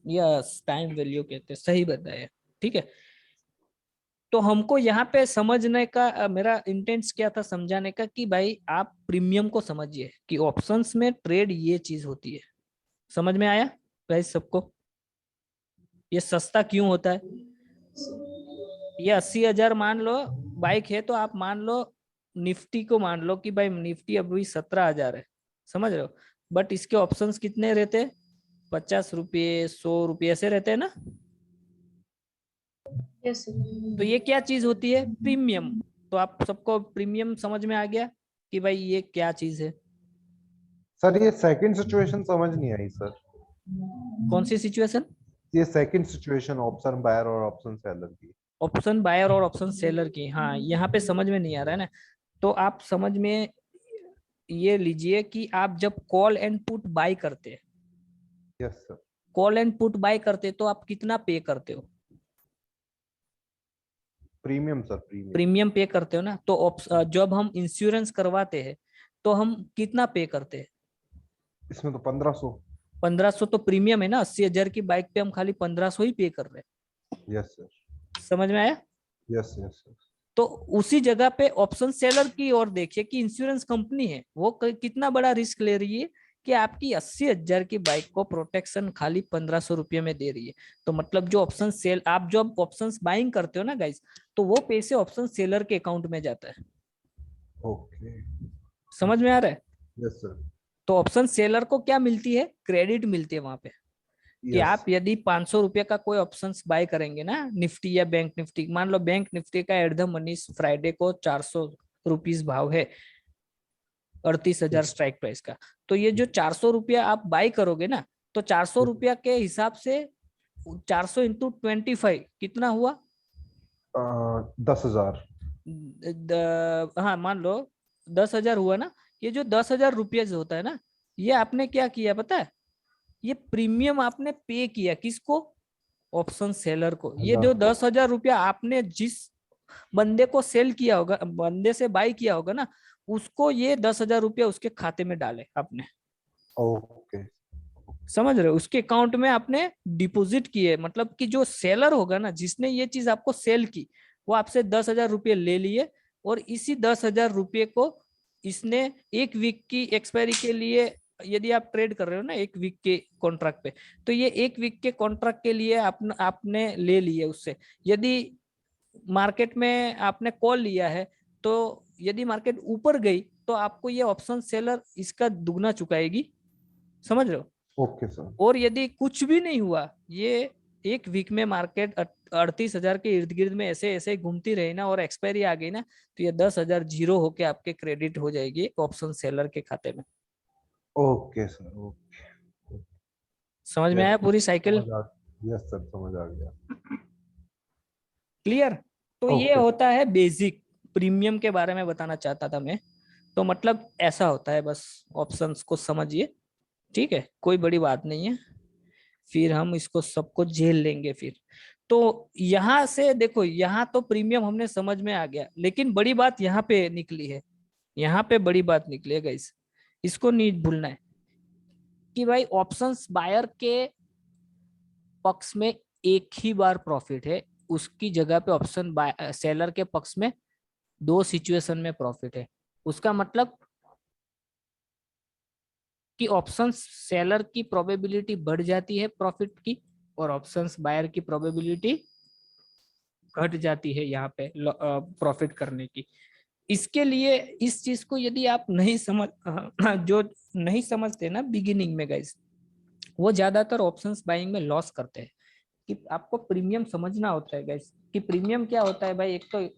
यस, टाइम वैल्यू कहते हैं, सही बताया। ठीक है, तो हमको यहाँ पे समझने का मेरा इंटेंस क्या था, समझाने का कि भाई आप प्रीमियम को समझिए कि ऑप्शंस में ट्रेड ये चीज होती है। समझ में आया गाइस सबको? ये सस्ता क्यों होता है? ये 80,000 मान लो बाइक है, तो आप मान लो निफ्टी को मान लो कि भाई निफ्टी अभी 17,000 है, समझ रहे हो। बट इसके ऑप्शंस कितने रहते हैं, 50 रुपये 100 रुपये ऐसे रहते हैं ना। Yes sir. तो ये क्या चीज होती है, प्रीमियम। तो आप सबको प्रीमियम समझ में आ गया कि भाई ये क्या चीज है। सर ये सेकंड सिचुएशन समझ नहीं आई सर। कौन सी सिचुएशन, ये सेकंड सिचुएशन ऑप्शन बायर और ऑप्शन सेलर की। ऑप्शन बायर और ऑप्शन सेलर की, हाँ यहाँ पे समझ में नहीं आ रहा है ना। तो आप समझ में ये लीजिए कि आप जब कॉल एंड पुट बाय करते हैं, yes sir. Call and put buy करते तो आप कितना पे करते हो, प्रीमियम सर, प्रीमियम। प्रीमियम पे करते हो ना। तो जब हम इंश्योरेंस करवाते हैं तो हम कितना पे करते हैं, इसमें तो 1500। 1500 तो प्रीमियम है ना। 80,000 की बाइक पे हम खाली 1500 ही पे कर रहे हैं, यस सर। समझ में आया। Yes yes sir. तो उसी जगह पे ऑप्शन सेलर की ओर देखिए कि इंश्योरेंस कंपनी है वो कितना बड़ा रिस्क ले रही है कि आपकी 80,000 की बाइक को प्रोटेक्शन खाली 1500 रुपये में दे रही है। तो मतलब जो ऑप्शन सेल, आप जो ऑप्शन बाइंग करते हो ना गाइस, तो वो पैसे ऑप्शन सेलर के अकाउंट में जाता है, ओके। समझ में आ रहा है। Yes sir. तो ऑप्शन सेलर को क्या मिलती है, क्रेडिट मिलती है वहां पे कि यस। आप यदि 500 रुपये का कोई ऑप्शन बाय करेंगे ना, निफ्टी या बैंक निफ्टी, मान लो बैंक निफ्टी का एट द मनी फ्राइडे को 400 रुपीज भाव है, 38,000 स्ट्राइक प्राइस का। तो ये जो 400 रुपया आप बाय करोगे ना, तो 400 रुपया के हिसाब से 400 इंटू 25 कितना हुआ, 10,000। हाँ मान लो 10,000 हुआ ना। ये जो 10,000 रुपया जो होता है ना, ये आपने क्या किया पता है, ये प्रीमियम आपने पे किया किसको, ऑप्शन सेलर को। ये जो 10,000 रुपया आपने जिस बंदे को सेल किया होगा, बंदे से बाई किया होगा ना, उसको ये 10,000 रुपया उसके खाते में डाले आपने, ओके। समझ रहे हो। उसके अकाउंट में आपने डिपॉजिट किए, मतलब कि जो सेलर होगा ना, जिसने ये चीज आपको सेल की, वो आपसे 10,000 रुपये ले लिए, और इसी 10,000 रुपये को इसने एक वीक की एक्सपायरी के लिए, यदि आप ट्रेड कर रहे हो ना एक वीक के कॉन्ट्रैक्ट पे, तो ये एक वीक के कॉन्ट्रैक्ट के लिए आपने ले लिए उससे। यदि मार्केट में आपने कॉल लिया है, तो यदि मार्केट ऊपर गई तो आपको ये ऑप्शन सेलर इसका दुगना चुकाएगी, समझ रहे हो। Okay sir. और यदि कुछ भी नहीं हुआ, ये एक वीक में मार्केट 38,000 के इर्द गिर्द में ऐसे ऐसे घूमती रही ना, और एक्सपायरी आ गई ना, तो ये 10,000 जीरो होके आपके क्रेडिट हो जाएगी ऑप्शन सेलर के खाते में। Okay sir. ओके। समझ में आया पूरी साइकिल, यस सर, समझ आ गया। क्लियर। तो ये Okay. होता है बेसिक, प्रीमियम के बारे में बताना चाहता था मैं। तो मतलब ऐसा होता है, बस ऑप्शंस को समझिए, ठीक है, कोई बड़ी बात नहीं है। फिर हम इसको सबको झेल लेंगे फिर। तो यहाँ से देखो, यहाँ तो प्रीमियम हमने समझ में आ गया, लेकिन बड़ी बात यहाँ पे निकली है, यहाँ पे बड़ी बात निकली है गाइस, इसको नहीं भूलना है कि भाई ऑप्शंस बायर के पक्ष में एक ही बार प्रॉफिट है, उसकी जगह पे ऑप्शन सेलर के पक्ष में 2 सिचुएशन में प्रॉफिट है। उसका मतलब कि ऑप्शन सेलर की प्रोबेबिलिटी बढ़ जाती है प्रॉफिट की, और ऑप्शंस बायर की प्रोबेबिलिटी घट जाती है यहाँ पे प्रॉफिट करने की। इसके लिए इस चीज को यदि आप नहीं समझ जो नहीं समझते ना बिगिनिंग में गाइस, वो ज्यादातर ऑप्शंस बाइंग में लॉस करते हैं। कि आपको प्रीमियम समझना होता है गाइस, कि प्रीमियम क्या होता है भाई। एक तो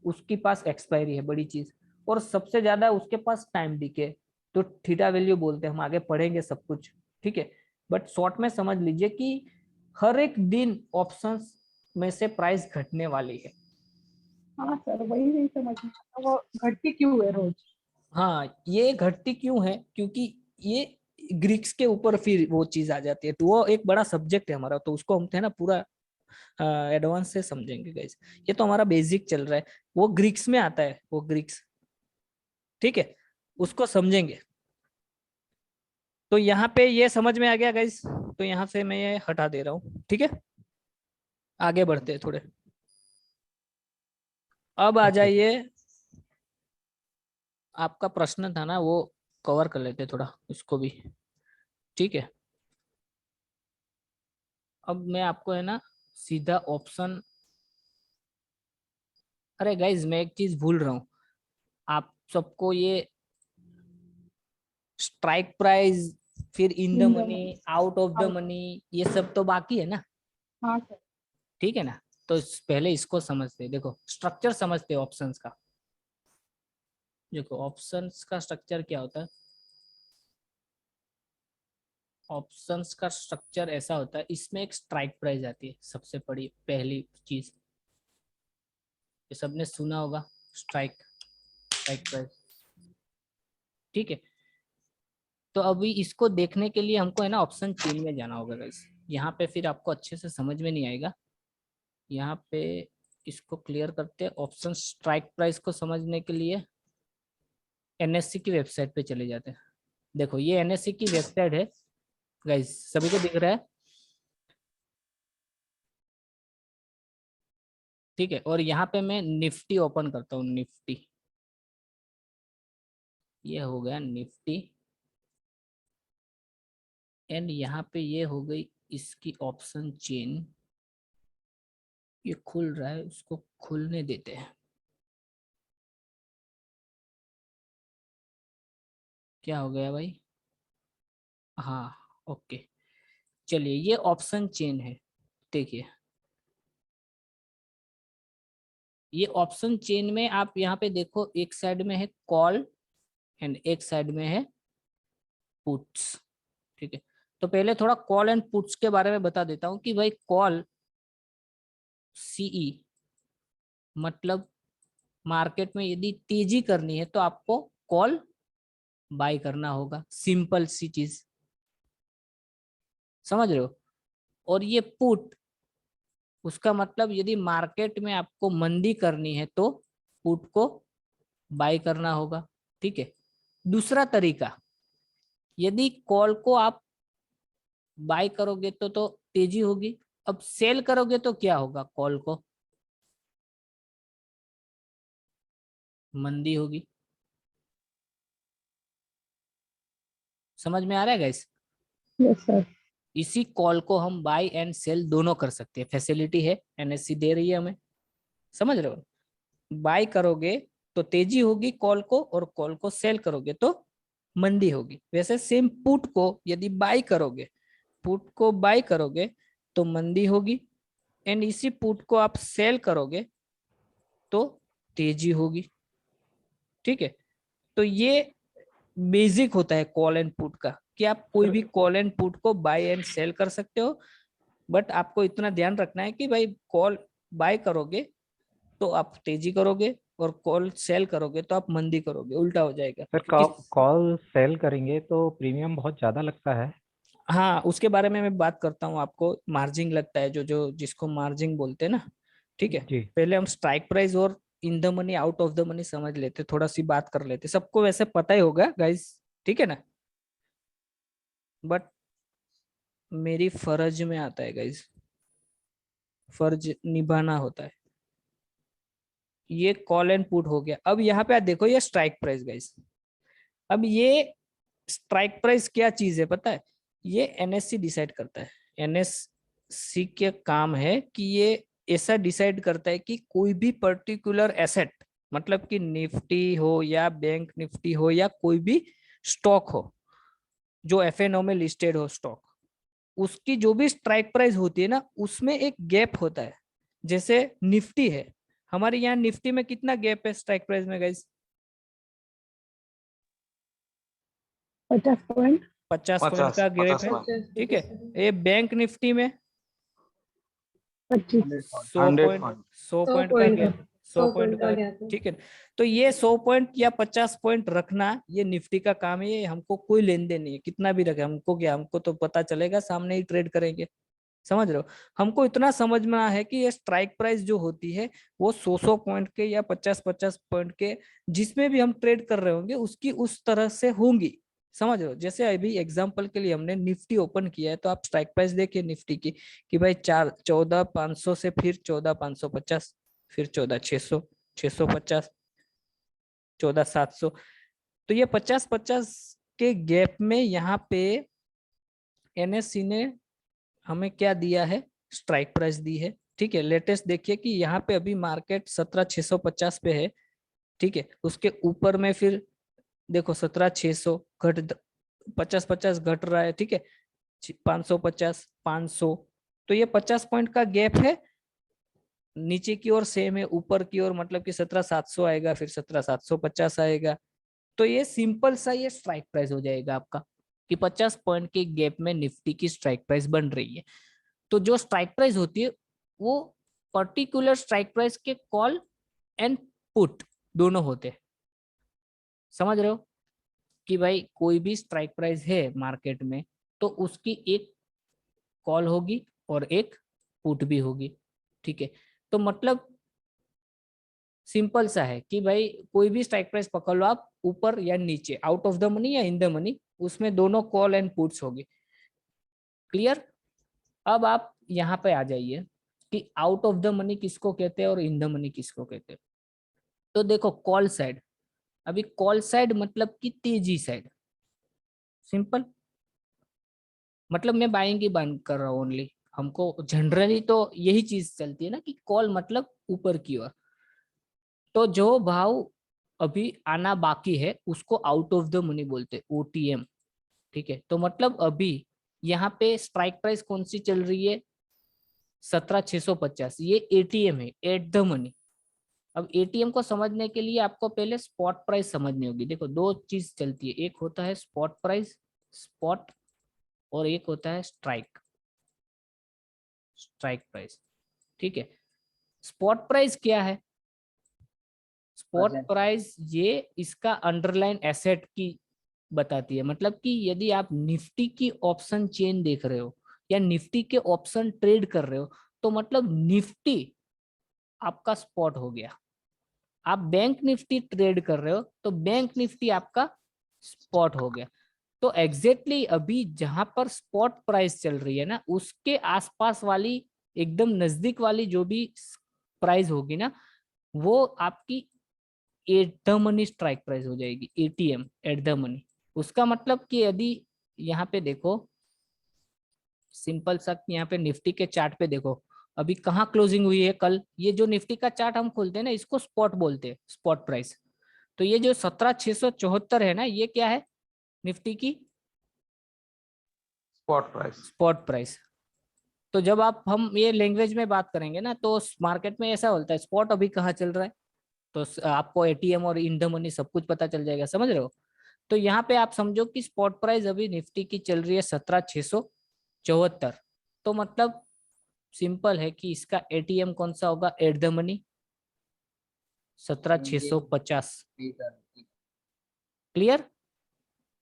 उसके पास एक्सपायरी है बड़ी चीज, और सबसे ज्यादा उसके पास टाइम डिके, तो थीटा वैल्यू बोलते हैं, हम आगे पढ़ेंगे सब कुछ, ठीक है। बट शॉर्ट में समझ लीजिए कि हर एक दिन ऑप्शंस में से प्राइस घटने वाली है। हाँ सर, वही नहीं समझ में आता, वो घटती क्यों है रोज। हाँ, ये घटती क्यों है, क्योंकि ये ग्रीक्स के ऊपर फिर वो चीज आ जाती है। तो वो एक बड़ा सब्जेक्ट है हमारा, तो उसको हम थे ना पूरा एडवांस से समझेंगे गाइस। ये तो हमारा बेसिक चल रहा है, वो ग्रीक्स में आता है, वो ग्रीक्स, ठीक है, उसको समझेंगे। तो यहाँ पे ये समझ में आ गया गाइस, तो यहाँ से मैं ये हटा दे रहा हूँ, ठीक है। आगे बढ़ते हैं थोड़े। अब आ जाइए, आपका प्रश्न था ना, वो कवर कर लेते थोड़ा इसको भी, ठीक है। अब मैं आपको है ना सीधा ऑप्शन अरे गाइज मैं एक चीज भूल रहा हूँ, आप सबको ये स्ट्राइक प्राइस, फिर in the In the money, money. Out of the Out. Money, ये सब तो बाकी है ना, हाँ सर। ठीक है ना। तो पहले इसको समझते हैं, देखो स्ट्रक्चर समझते हैं ऑप्शंस का। देखो ऑप्शंस का स्ट्रक्चर क्या होता है, ऑप्शंस का स्ट्रक्चर ऐसा होता है, इसमें एक स्ट्राइक प्राइस आती है, सबसे बड़ी पहली चीज, ये सबने सुना होगा, स्ट्राइक प्राइस, ठीक है। तो अभी इसको देखने के लिए हमको है ना ऑप्शन चेन में जाना होगा गाइस। यहाँ पे फिर आपको अच्छे से समझ में नहीं आएगा, यहाँ पे इसको क्लियर करते हैं। ऑप्शन स्ट्राइक प्राइस को समझने के लिए एनएससी की वेबसाइट पे चले जाते हैं। देखो ये एनएससी की वेबसाइट है गाइस, सभी को दिख रहा है, ठीक है। और यहाँ पे मैं निफ्टी ओपन करता हूँ, निफ्टी, ये हो गया निफ्टी, एंड यहाँ पे ये हो गई इसकी ऑप्शन चेन, ये खुल रहा है, उसको खुलने देते हैं। क्या हो गया भाई, हाँ ओके, चलिए ये ऑप्शन चेन है। देखिए ये ऑप्शन चेन में आप यहाँ पे देखो, एक साइड में है कॉल एंड एक साइड में है पुट्स, ठीक है। तो पहले थोड़ा कॉल एंड पुट्स के बारे में बता देता हूँ कि भाई कॉल सीई मतलब मार्केट में यदि तेजी करनी है तो आपको कॉल बाय करना होगा, सिंपल सी चीज, समझ रहे हो। और ये पुट, उसका मतलब यदि मार्केट में आपको मंदी करनी है तो पुट को बाय करना होगा, ठीक है। दूसरा तरीका, यदि कॉल को आप बाय करोगे तो तेजी होगी, अब सेल करोगे तो क्या होगा, कॉल को मंदी होगी। समझ में आ रहा है गाइस। Yes sir. इसी कॉल को हम बाय एंड सेल दोनों कर सकते हैं, फैसिलिटी है, एनएससी दे रही है हमें, समझ रहे हो। बाय करोगे तो तेजी होगी कॉल को, और कॉल को सेल करोगे तो मंदी होगी। वैसे सेम पुट को यदि बाय करोगे, पुट को बाय करोगे तो मंदी होगी, एंड इसी पुट को आप सेल करोगे तो तेजी होगी, ठीक है। तो ये बेसिक होता है कॉल एंड पुट का, कि आप कोई भी कॉल एंड पुट को बाय एंड सेल कर सकते हो, बट आपको इतना ध्यान रखना है कि भाई कॉल बाय करोगे तो आप तेजी करोगे, और कॉल सेल करोगे तो आप मंदी करोगे, उल्टा हो जाएगा। सर कॉल सेल करेंगे तो प्रीमियम बहुत ज्यादा लगता है। हाँ उसके बारे में मैं बात करता हूँ, आपको मार्जिन लगता है, जो जिसको मार्जिन बोलते हैं ना, ठीक है। जी पहले हम स्ट्राइक प्राइस और इन the money out of the money समझ लेते, थोड़ा सी बात कर लेते, सबको वैसे पता ही होगा गाइस, ठीक है ना, बट मेरी फर्ज में आता है गाइस, फर्ज निभाना होता है। ये कॉल एंड पुट हो गया। अब यहाँ पे आप देखो ये स्ट्राइक प्राइस गाइस, अब ये स्ट्राइक प्राइस क्या चीज है पता है, ये एनएससी डिसाइड करता है। एनएससी के काम है कि ये ऐसा डिसाइड करता है कि कोई भी पर्टिकुलर एसेट, मतलब कि निफ्टी हो या बैंक निफ्टी हो या कोई भी स्टॉक हो जो एफएनओ में लिस्टेड हो स्टॉक, उसकी जो भी स्ट्राइक प्राइस होती है ना, उसमें एक गैप होता है। जैसे निफ्टी है, हमारे यहाँ निफ्टी में कितना गैप है स्ट्राइक प्राइस में गाइस, 50 पॉइंट। 50 पॉइंट का गैप है, ठीक है। ये बैंक निफ्टी में 25। 100 पॉइंट, 100 पॉइंट का गैप, 100 पॉइंट का, ठीक है। तो ये 100 पॉइंट या 50 पॉइंट रखना ये निफ्टी का काम है, ये हमको कोई लेन देन नहीं है, कितना भी रखे हमको क्या, हमको तो पता चलेगा, सामने ही ट्रेड करेंगे, समझ रहे हो। हमको इतना समझना है कि ये स्ट्राइक प्राइस जो होती है वो 100 पॉइंट के या 50 पॉइंट के, जिसमें भी हम ट्रेड कर रहे होंगे उसकी उस तरह से होंगी, समझ रहे हो। जैसे अभी एग्जांपल के लिए हमने निफ्टी ओपन किया है, तो आप स्ट्राइक प्राइस देखिए निफ्टी की कि भाई 14,500 से फिर 14,550, फिर 14,600, 650, 14,700। तो ये 50 के गैप में यहाँ पे एनएससी ने हमें क्या दिया है, स्ट्राइक प्राइस दी है, ठीक है, लेटेस्ट देखिए कि यहाँ पे अभी मार्केट 17,650 पे है। ठीक है, उसके ऊपर में फिर देखो 17,600 घट 50 घट रहा है। ठीक है, 550 500, तो ये 50 पॉइंट का गैप है। नीचे की ओर सेम है, ऊपर की ओर मतलब कि 17,700 आएगा, फिर 17,750 आएगा। तो ये सिंपल सा ये स्ट्राइक प्राइस हो जाएगा आपका कि 50 पॉइंट के गैप में निफ्टी की स्ट्राइक प्राइस बन रही है। तो जो स्ट्राइक प्राइस होती है वो पर्टिकुलर स्ट्राइक प्राइस के कॉल एंड पुट दोनों होते हैं। समझ रहे हो कि भाई कोई भी स्ट्राइक प्राइस है मार्केट में तो उसकी एक कॉल होगी और एक पुट भी होगी। ठीक है, तो मतलब सिंपल सा है कि भाई कोई भी स्ट्राइक प्राइस पकड़ लो आप, ऊपर या नीचे, आउट ऑफ द मनी या इन द मनी, उसमें दोनों कॉल एंड पुट्स होगी। क्लियर? अब आप यहाँ पे आ जाइए कि आउट ऑफ द मनी किसको कहते हैं और इन द मनी किसको कहते हैं। तो देखो कॉल साइड, अभी कॉल साइड मतलब कि तेजी साइड, सिंपल मतलब मैं बाइंग की बात कर रहा हूँ ओनली। हमको जनरली तो यही चीज चलती है ना कि कॉल मतलब ऊपर की ओर। तो जो भाव अभी आना बाकी है उसको आउट ऑफ द मनी बोलते हैं, ओटीएम। ठीक है, तो मतलब अभी यहाँ पे स्ट्राइक प्राइस कौन सी चल रही है, 17,650, ये एटीएम है, एट द मनी। अब एटीएम को समझने के लिए आपको पहले स्पॉट प्राइस समझनी होगी। देखो दो चीज चलती है, एक होता है स्पॉट प्राइस, स्पॉट, और एक होता है स्ट्राइक, स्ट्राइक प्राइस। ठीक है, स्पॉट प्राइस क्या है? स्पॉट प्राइस ये इसका अंडरलाइन एसेट की बताती है। मतलब कि यदि आप निफ्टी की ऑप्शन चेन देख रहे हो या निफ्टी के ऑप्शन ट्रेड कर रहे हो तो मतलब निफ्टी आपका स्पॉट हो गया। आप बैंक निफ्टी ट्रेड कर रहे हो तो बैंक निफ्टी आपका स्पॉट हो गया। तो एग्जैक्टली अभी जहां पर स्पॉट प्राइस चल रही है ना उसके आसपास वाली एकदम नजदीक वाली जो भी प्राइस होगी ना वो आपकी at the money strike price हो जाएगी, एटीएम, एट द मनी। उसका मतलब कि यदि यहाँ पे देखो सिंपल सा, यहाँ पे निफ्टी के चार्ट पे देखो अभी कहाँ क्लोजिंग हुई है कल। ये जो निफ्टी का चार्ट हम खोलते हैं ना इसको स्पॉट बोलते हैं, स्पॉट प्राइस। तो ये जो 17,674 है ना ये क्या है, निफ्टी की स्पॉट प्राइस। Spot price. तो जब आप हम ये लैंग्वेज में बात करेंगे ना तो मार्केट में ऐसा होता है स्पॉट अभी कहाँ चल रहा है, तो आपको एटीएम और इन द मनी सब कुछ पता चल जाएगा। समझ रहे हो? तो यहाँ पे आप समझो कि स्पॉट प्राइस अभी निफ्टी की चल रही है 17,674। तो मतलब सिंपल है कि इसका एटीएम कौन सा होगा, एट द मनी 17,650। क्लियर?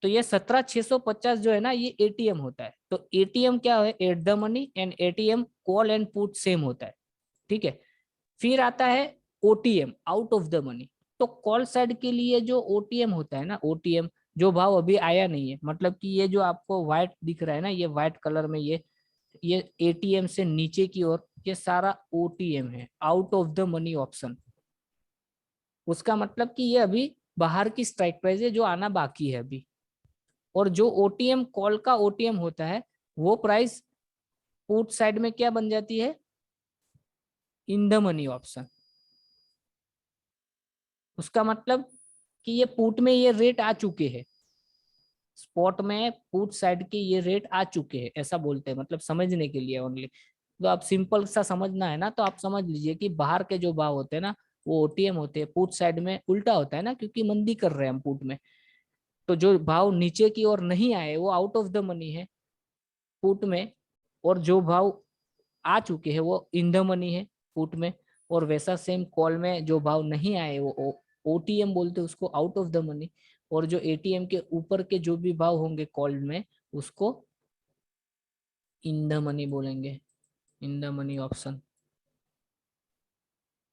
तो ये 17,650 जो है ना ये एटीएम होता है। तो एटीएम क्या है, at the money, and ATM call and put same होता है। ठीक है, फिर आता है OTM, out of the money. तो कॉल साइड के लिए जो ओटीएम होता है ना, ओटीएम जो भाव अभी आया नहीं है, मतलब कि ये जो आपको व्हाइट दिख रहा है ना, ये व्हाइट कलर में ये एटीएम से नीचे की ओर ये सारा ओटीएम है, out of the money option. उसका मतलब कि ये अभी बाहर की स्ट्राइक प्राइस है जो आना बाकी है अभी। और जो ओटीएम कॉल का ओटीएम होता है वो प्राइस पुट साइड में क्या बन जाती है, इन द मनी ऑप्शन। उसका मतलब कि ये पुट में ये रेट आ चुके हैं, स्पॉट में पुट साइड के ये रेट आ चुके हैं, ऐसा बोलते हैं। मतलब समझने के लिए ओनली, तो आप सिंपल सा समझना है ना तो आप समझ लीजिए कि बाहर के जो भाव होते हैं ना वो ओटीएम होते हैं, पुट साइड में उल्टा होता है ना क्योंकि मंदी कर रहे हैं हम पुट में। तो जो भाव नीचे की ओर नहीं आए वो आउट ऑफ द मनी है पुट में, और जो भाव आ चुके हैं वो इन द मनी है पुट में। और वैसा सेम कॉल में जो भाव नहीं आए वो ओटीएम बोलते हैं उसको, आउट ऑफ द मनी। और जो एटीएम के ऊपर के जो भी भाव होंगे कॉल में उसको इन द मनी बोलेंगे, in the money option.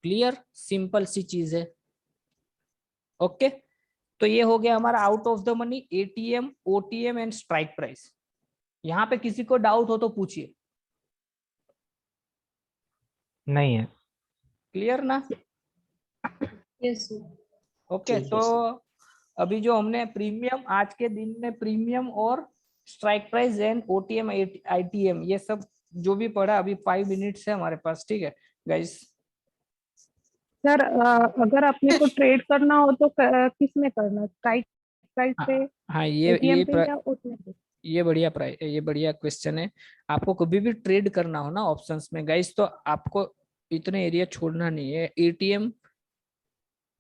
Clear? Simple सी चीज है। ओके, तो ये हो गया हमारा out of the money, ATM, OTM and strike price. यहाँ पे किसी को डाउट हो तो पूछिए। नहीं है। क्लियर ना? यस ओके, तो अभी जो हमने प्रीमियम आज के दिन में प्रीमियम और strike price and OTM ITM ये सब जो भी पढ़ा अभी 5 मिनट्स है हमारे पास, ठीक है गाइस। सर अगर अपने को ट्रेड करना हो तो किस में करना, स्ट्राइक प्राइस पे, हाँ एटीएम पे या उसमें पे? ये बढ़िया क्वेश्चन है। आपको कभी भी ट्रेड करना हो ना ऑप्शंस में गाइस, तो आपको इतने एरिया छोड़ना नहीं है। एटीएम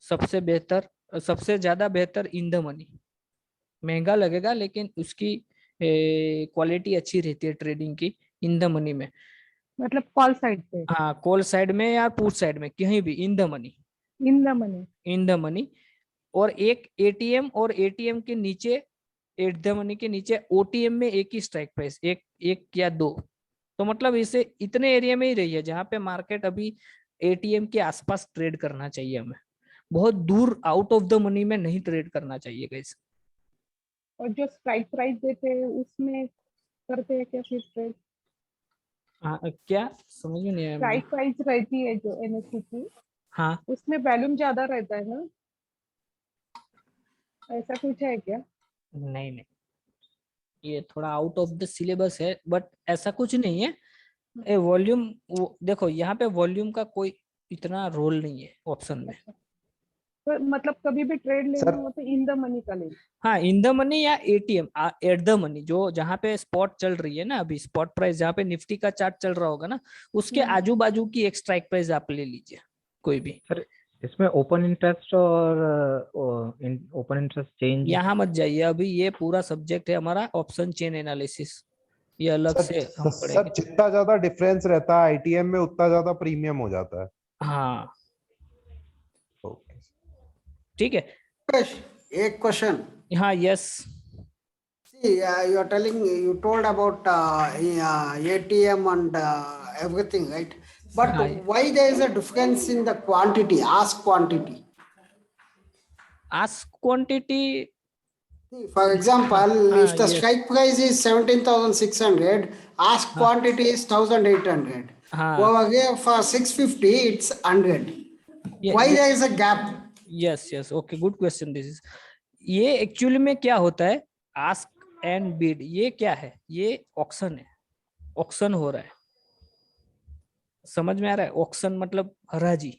सबसे बेहतर, सबसे ज्यादा बेहतर इन द मनी। महंगा लगेगा लेकिन उसकी क्वालिटी अच्छी रहती है ट्रेडिंग की इन द मनी में। मतलब कॉल साइड पे, हाँ, कॉल साइड में या पुट साइड में, कहीं भी इन the money, in the money. In the money. और एक एटीएम, और एटीएम के नीचे, एट द मनी के नीचे ओटीएम में एक ही स्ट्राइक प्राइस, एक एक या दो। तो मतलब इसे इतने एरिया में ही रही है जहां पे मार्केट अभी एटीएम के आसपास ट्रेड करना चाहिए हमें। बहुत दूर आउट ऑफ द मनी में नहीं ट्रेड करना चाहिए गाइस। और जो स्ट्राइक प्राइस देते हैं उसमें करते हैं क्या फिर ट्रेड? हाँ, क्या समझ में नहीं आया मुझे। स्ट्राइक प्राइस रहती है जो एनएससी की, हाँ, उसमें वॉल्यूम ज्यादा रहता है ना, ऐसा कुछ है क्या? नहीं नहीं, ये थोड़ा आउट ऑफ द सिलेबस है, बट ऐसा कुछ नहीं है। ए वॉल्यूम, देखो यहाँ पे वॉल्यूम का कोई इतना रोल नहीं है ऑप्शन में। तो मतलब कभी भी ट्रेड लेना सर हो तो इन द मनी का ले। हाँ, इन द मनी या एटीएम एट द मनी, जो जहाँ पे स्पॉट चल रही है ना अभी, स्पॉट प्राइस जहाँ पे निफ्टी का चार्ट चल रहा होगा ना, उसके आजू बाजू की एक स्ट्राइक प्राइस आप ले लीजिए कोई भी। सर इसमें ओपन इंटरेस्ट और ओपन इंटरेस्ट चेंज, यहाँ मत जाइए अभी, ये पूरा सब्जेक्ट है हमारा ऑप्शन चेन एनालिसिस, ये अलग से हम सर पढ़ेंगे। जितना ज्यादा डिफरेंस रहता है आईटीएम में उतना ज्यादा प्रीमियम हो जाता है। हाँ ओके। ठीक है। एक क्वेश्चन. हाँ, yes. See, you are telling, you told about ATM and everything, right? But हाँ, why there is a difference in the quantity, ask quantity? Ask quantity. See, for example, if the yes. strike price is 17,600, ask quantity is 1,800. हाँ, Over here for 650, it's 100. Why there is a gap? Yes yes, okay, good question this is. ये actually में क्या होता है, ask and bid, ये क्या है, ये ऑक्शन है, ऑक्शन हो रहा है। समझ में आ रहा है? ऑक्शन मतलब हराजी,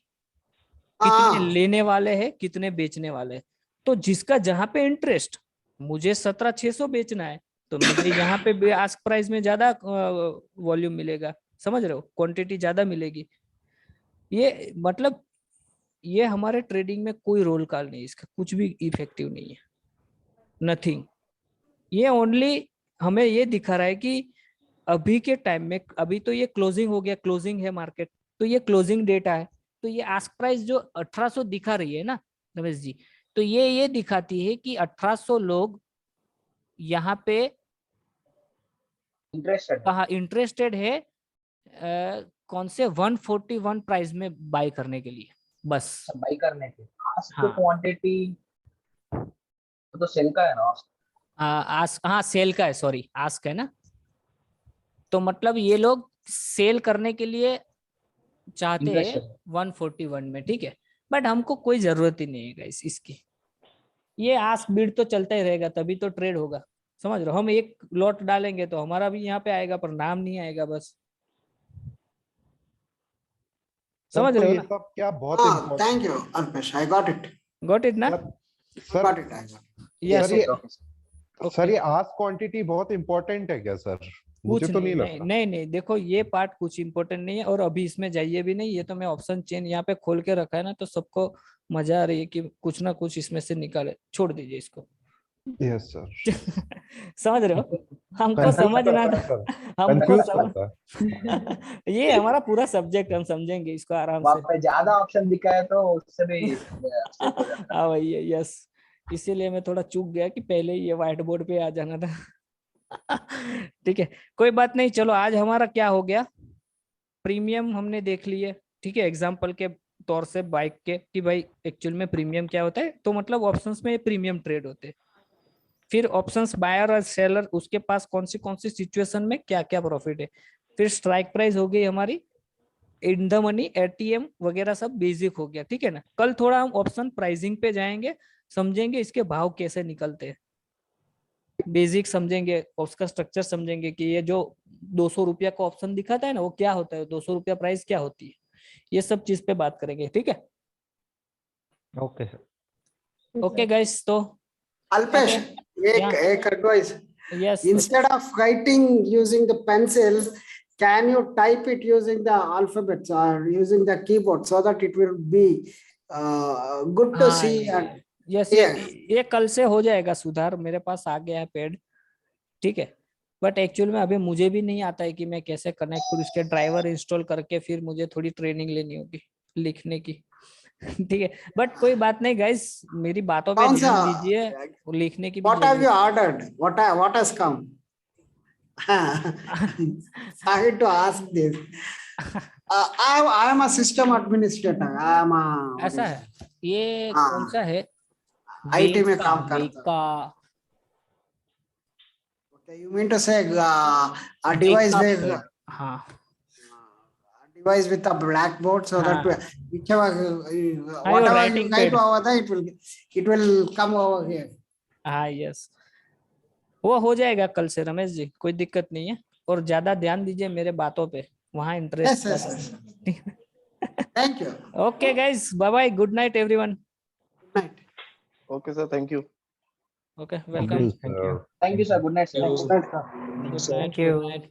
कितने लेने वाले हैं, कितने बेचने वाले हैं। तो जिसका जहां पे इंटरेस्ट, मुझे 17,600 बेचना है, तो मुझे यहाँ पे आस्क प्राइस में ज्यादा वॉल्यूम मिलेगा, समझ रहे हो, क्वांटिटी ज्यादा मिलेगी। ये मतलब ये हमारे ट्रेडिंग में कोई रोल कॉल नहीं, इसका कुछ भी इफेक्टिव नहीं है, नथिंग। ये ओनली हमें ये दिखा रहा है कि अभी के टाइम में, अभी तो ये क्लोजिंग हो गया, क्लोजिंग है मार्केट, तो ये क्लोजिंग डेटा है। तो ये आस्क प्राइस जो 1800 दिखा रही है ना रमेश जी, तो ये दिखाती है कि 1800 लोग यहाँ पे इंटरेस्टेड है कौन से 141 प्राइस में बाय करने के लिए, बस बाई करने के। आस्क हाँ। क्वांटिटी तो सेल का है ना, आस्क, हाँ सेल का है, सॉरी आस्क है ना। तो मतलब ये लोग सेल करने के लिए चाहते हैं 141 में, ठीक है, बट हमको कोई जरूरत ही नहीं है गाइस इसकी। ये आस्क बिड तो चलता ही रहेगा, तभी तो ट्रेड होगा, समझ रहे हो। हम एक लॉट डालेंगे तो हमारा भी यहाँ पे आएगा, पर नाम नहीं आएगा, बस समझ रहे हो ना? सब क्या बहुत Thank you, Alpesh. I got it. Got it ना? Sir Got it. I got it. Yes. Sir ये आस्क क्वांटिटी बहुत इंपॉर्टेंट है क्या सर? मुझे कुछ तो नहीं, नहीं नहीं लगता। नहीं नहीं, देखो ये पार्ट कुछ इंपॉर्टेंट नहीं है, और अभी इसमें जाइए भी नहीं। ये तो मैं ऑप्शन चेन यहाँ पे खोल के रखा है ना, तो सबको मजा आ रही है कि कुछ ना कुछ इसमें से निकाले, छोड़ दीजिए इसको। Yes sir. समझ रहे हो? हमको समझना था, हमको ये हमारा पूरा सब्जेक्ट, हम समझेंगे इसको आराम से। ज्यादा ऑप्शन दिखा है तो उससे भी हाँ भैया, यस, इसीलिए मैं थोड़ा चूक गया कि पहले ही ये व्हाइट बोर्ड पे आ जाना था। ठीक है, कोई बात नहीं। चलो आज हमारा क्या हो गया, प्रीमियम हमने देख लिए, ठीक है, एग्जाम्पल के तौर से बाइक के, कि भाई एक्चुअल में प्रीमियम क्या होता है। तो मतलब ऑप्शंस में प्रीमियम ट्रेड होते हैं। फिर ऑप्शंस बायर और सेलर, उसके पास कौन सी सिचुएशन में क्या क्या प्रॉफिट है। फिर स्ट्राइक प्राइस हो गई हमारी, इन द मनी, एटीएम वगैरह सब बेसिक हो गया, ठीक है ना। कल थोड़ा हम ऑप्शन प्राइसिंग पे जाएंगे, समझेंगे इसके भाव कैसे निकलते हैं, बेसिक समझेंगे, उसका स्ट्रक्चर समझेंगे कि ये जो 200 रुपया का ऑप्शन दिखाता है ना, वो क्या होता है, 200 रुपया प्राइस क्या होती है, ये सब चीज पे बात करेंगे, ठीक है। Okay sir. ओके गाइस, तो Alpesh, Yeah. एक advice. Yes Instead of writing using the pencils, can you type it using the alphabets or using the keyboard so that it will be good to see and yes, Yeah. ये कल से हो जाएगा सुधार, मेरे पास आ गया है पेड, ठीक है। बट एक्चुअल में अभी मुझे भी नहीं आता है कि मैं कैसे कनेक्ट करूँ, उसके ड्राइवर इंस्टॉल करके फिर मुझे थोड़ी ट्रेनिंग लेनी होगी लिखने की। ठीक है, बट कोई बात नहीं गाइस, मेरी बातों पे कौन ध्यान सा दीजिए, वो लिखने की भी what have जरूरत you ordered? What has come? Sorry to ask this. I am a system administrator. I am a ऐसा है, ये हाँ। कौन सा है, IT में वेका, काम करता हूँ। वेका, Okay, you mean to say a device Weka where pad, हाँ device with a blackboard so that हाँ। whichever your whatever you writing write pad. over there it will come over here. हाँ yes, वो हो जाएगा कल से रमेश जी, कोई दिक्कत नहीं है। और ज्यादा ध्यान दीजिए मेरे बातों पे, वहाँ Yes, interest yes, yes. Thank you. Okay guys, bye bye, good night everyone. Good night. Okay, sir. Thank you. Okay, welcome, thank you. Thank you, sir. Good night, sir. Good night, sir. Good Thank night, you. Good night.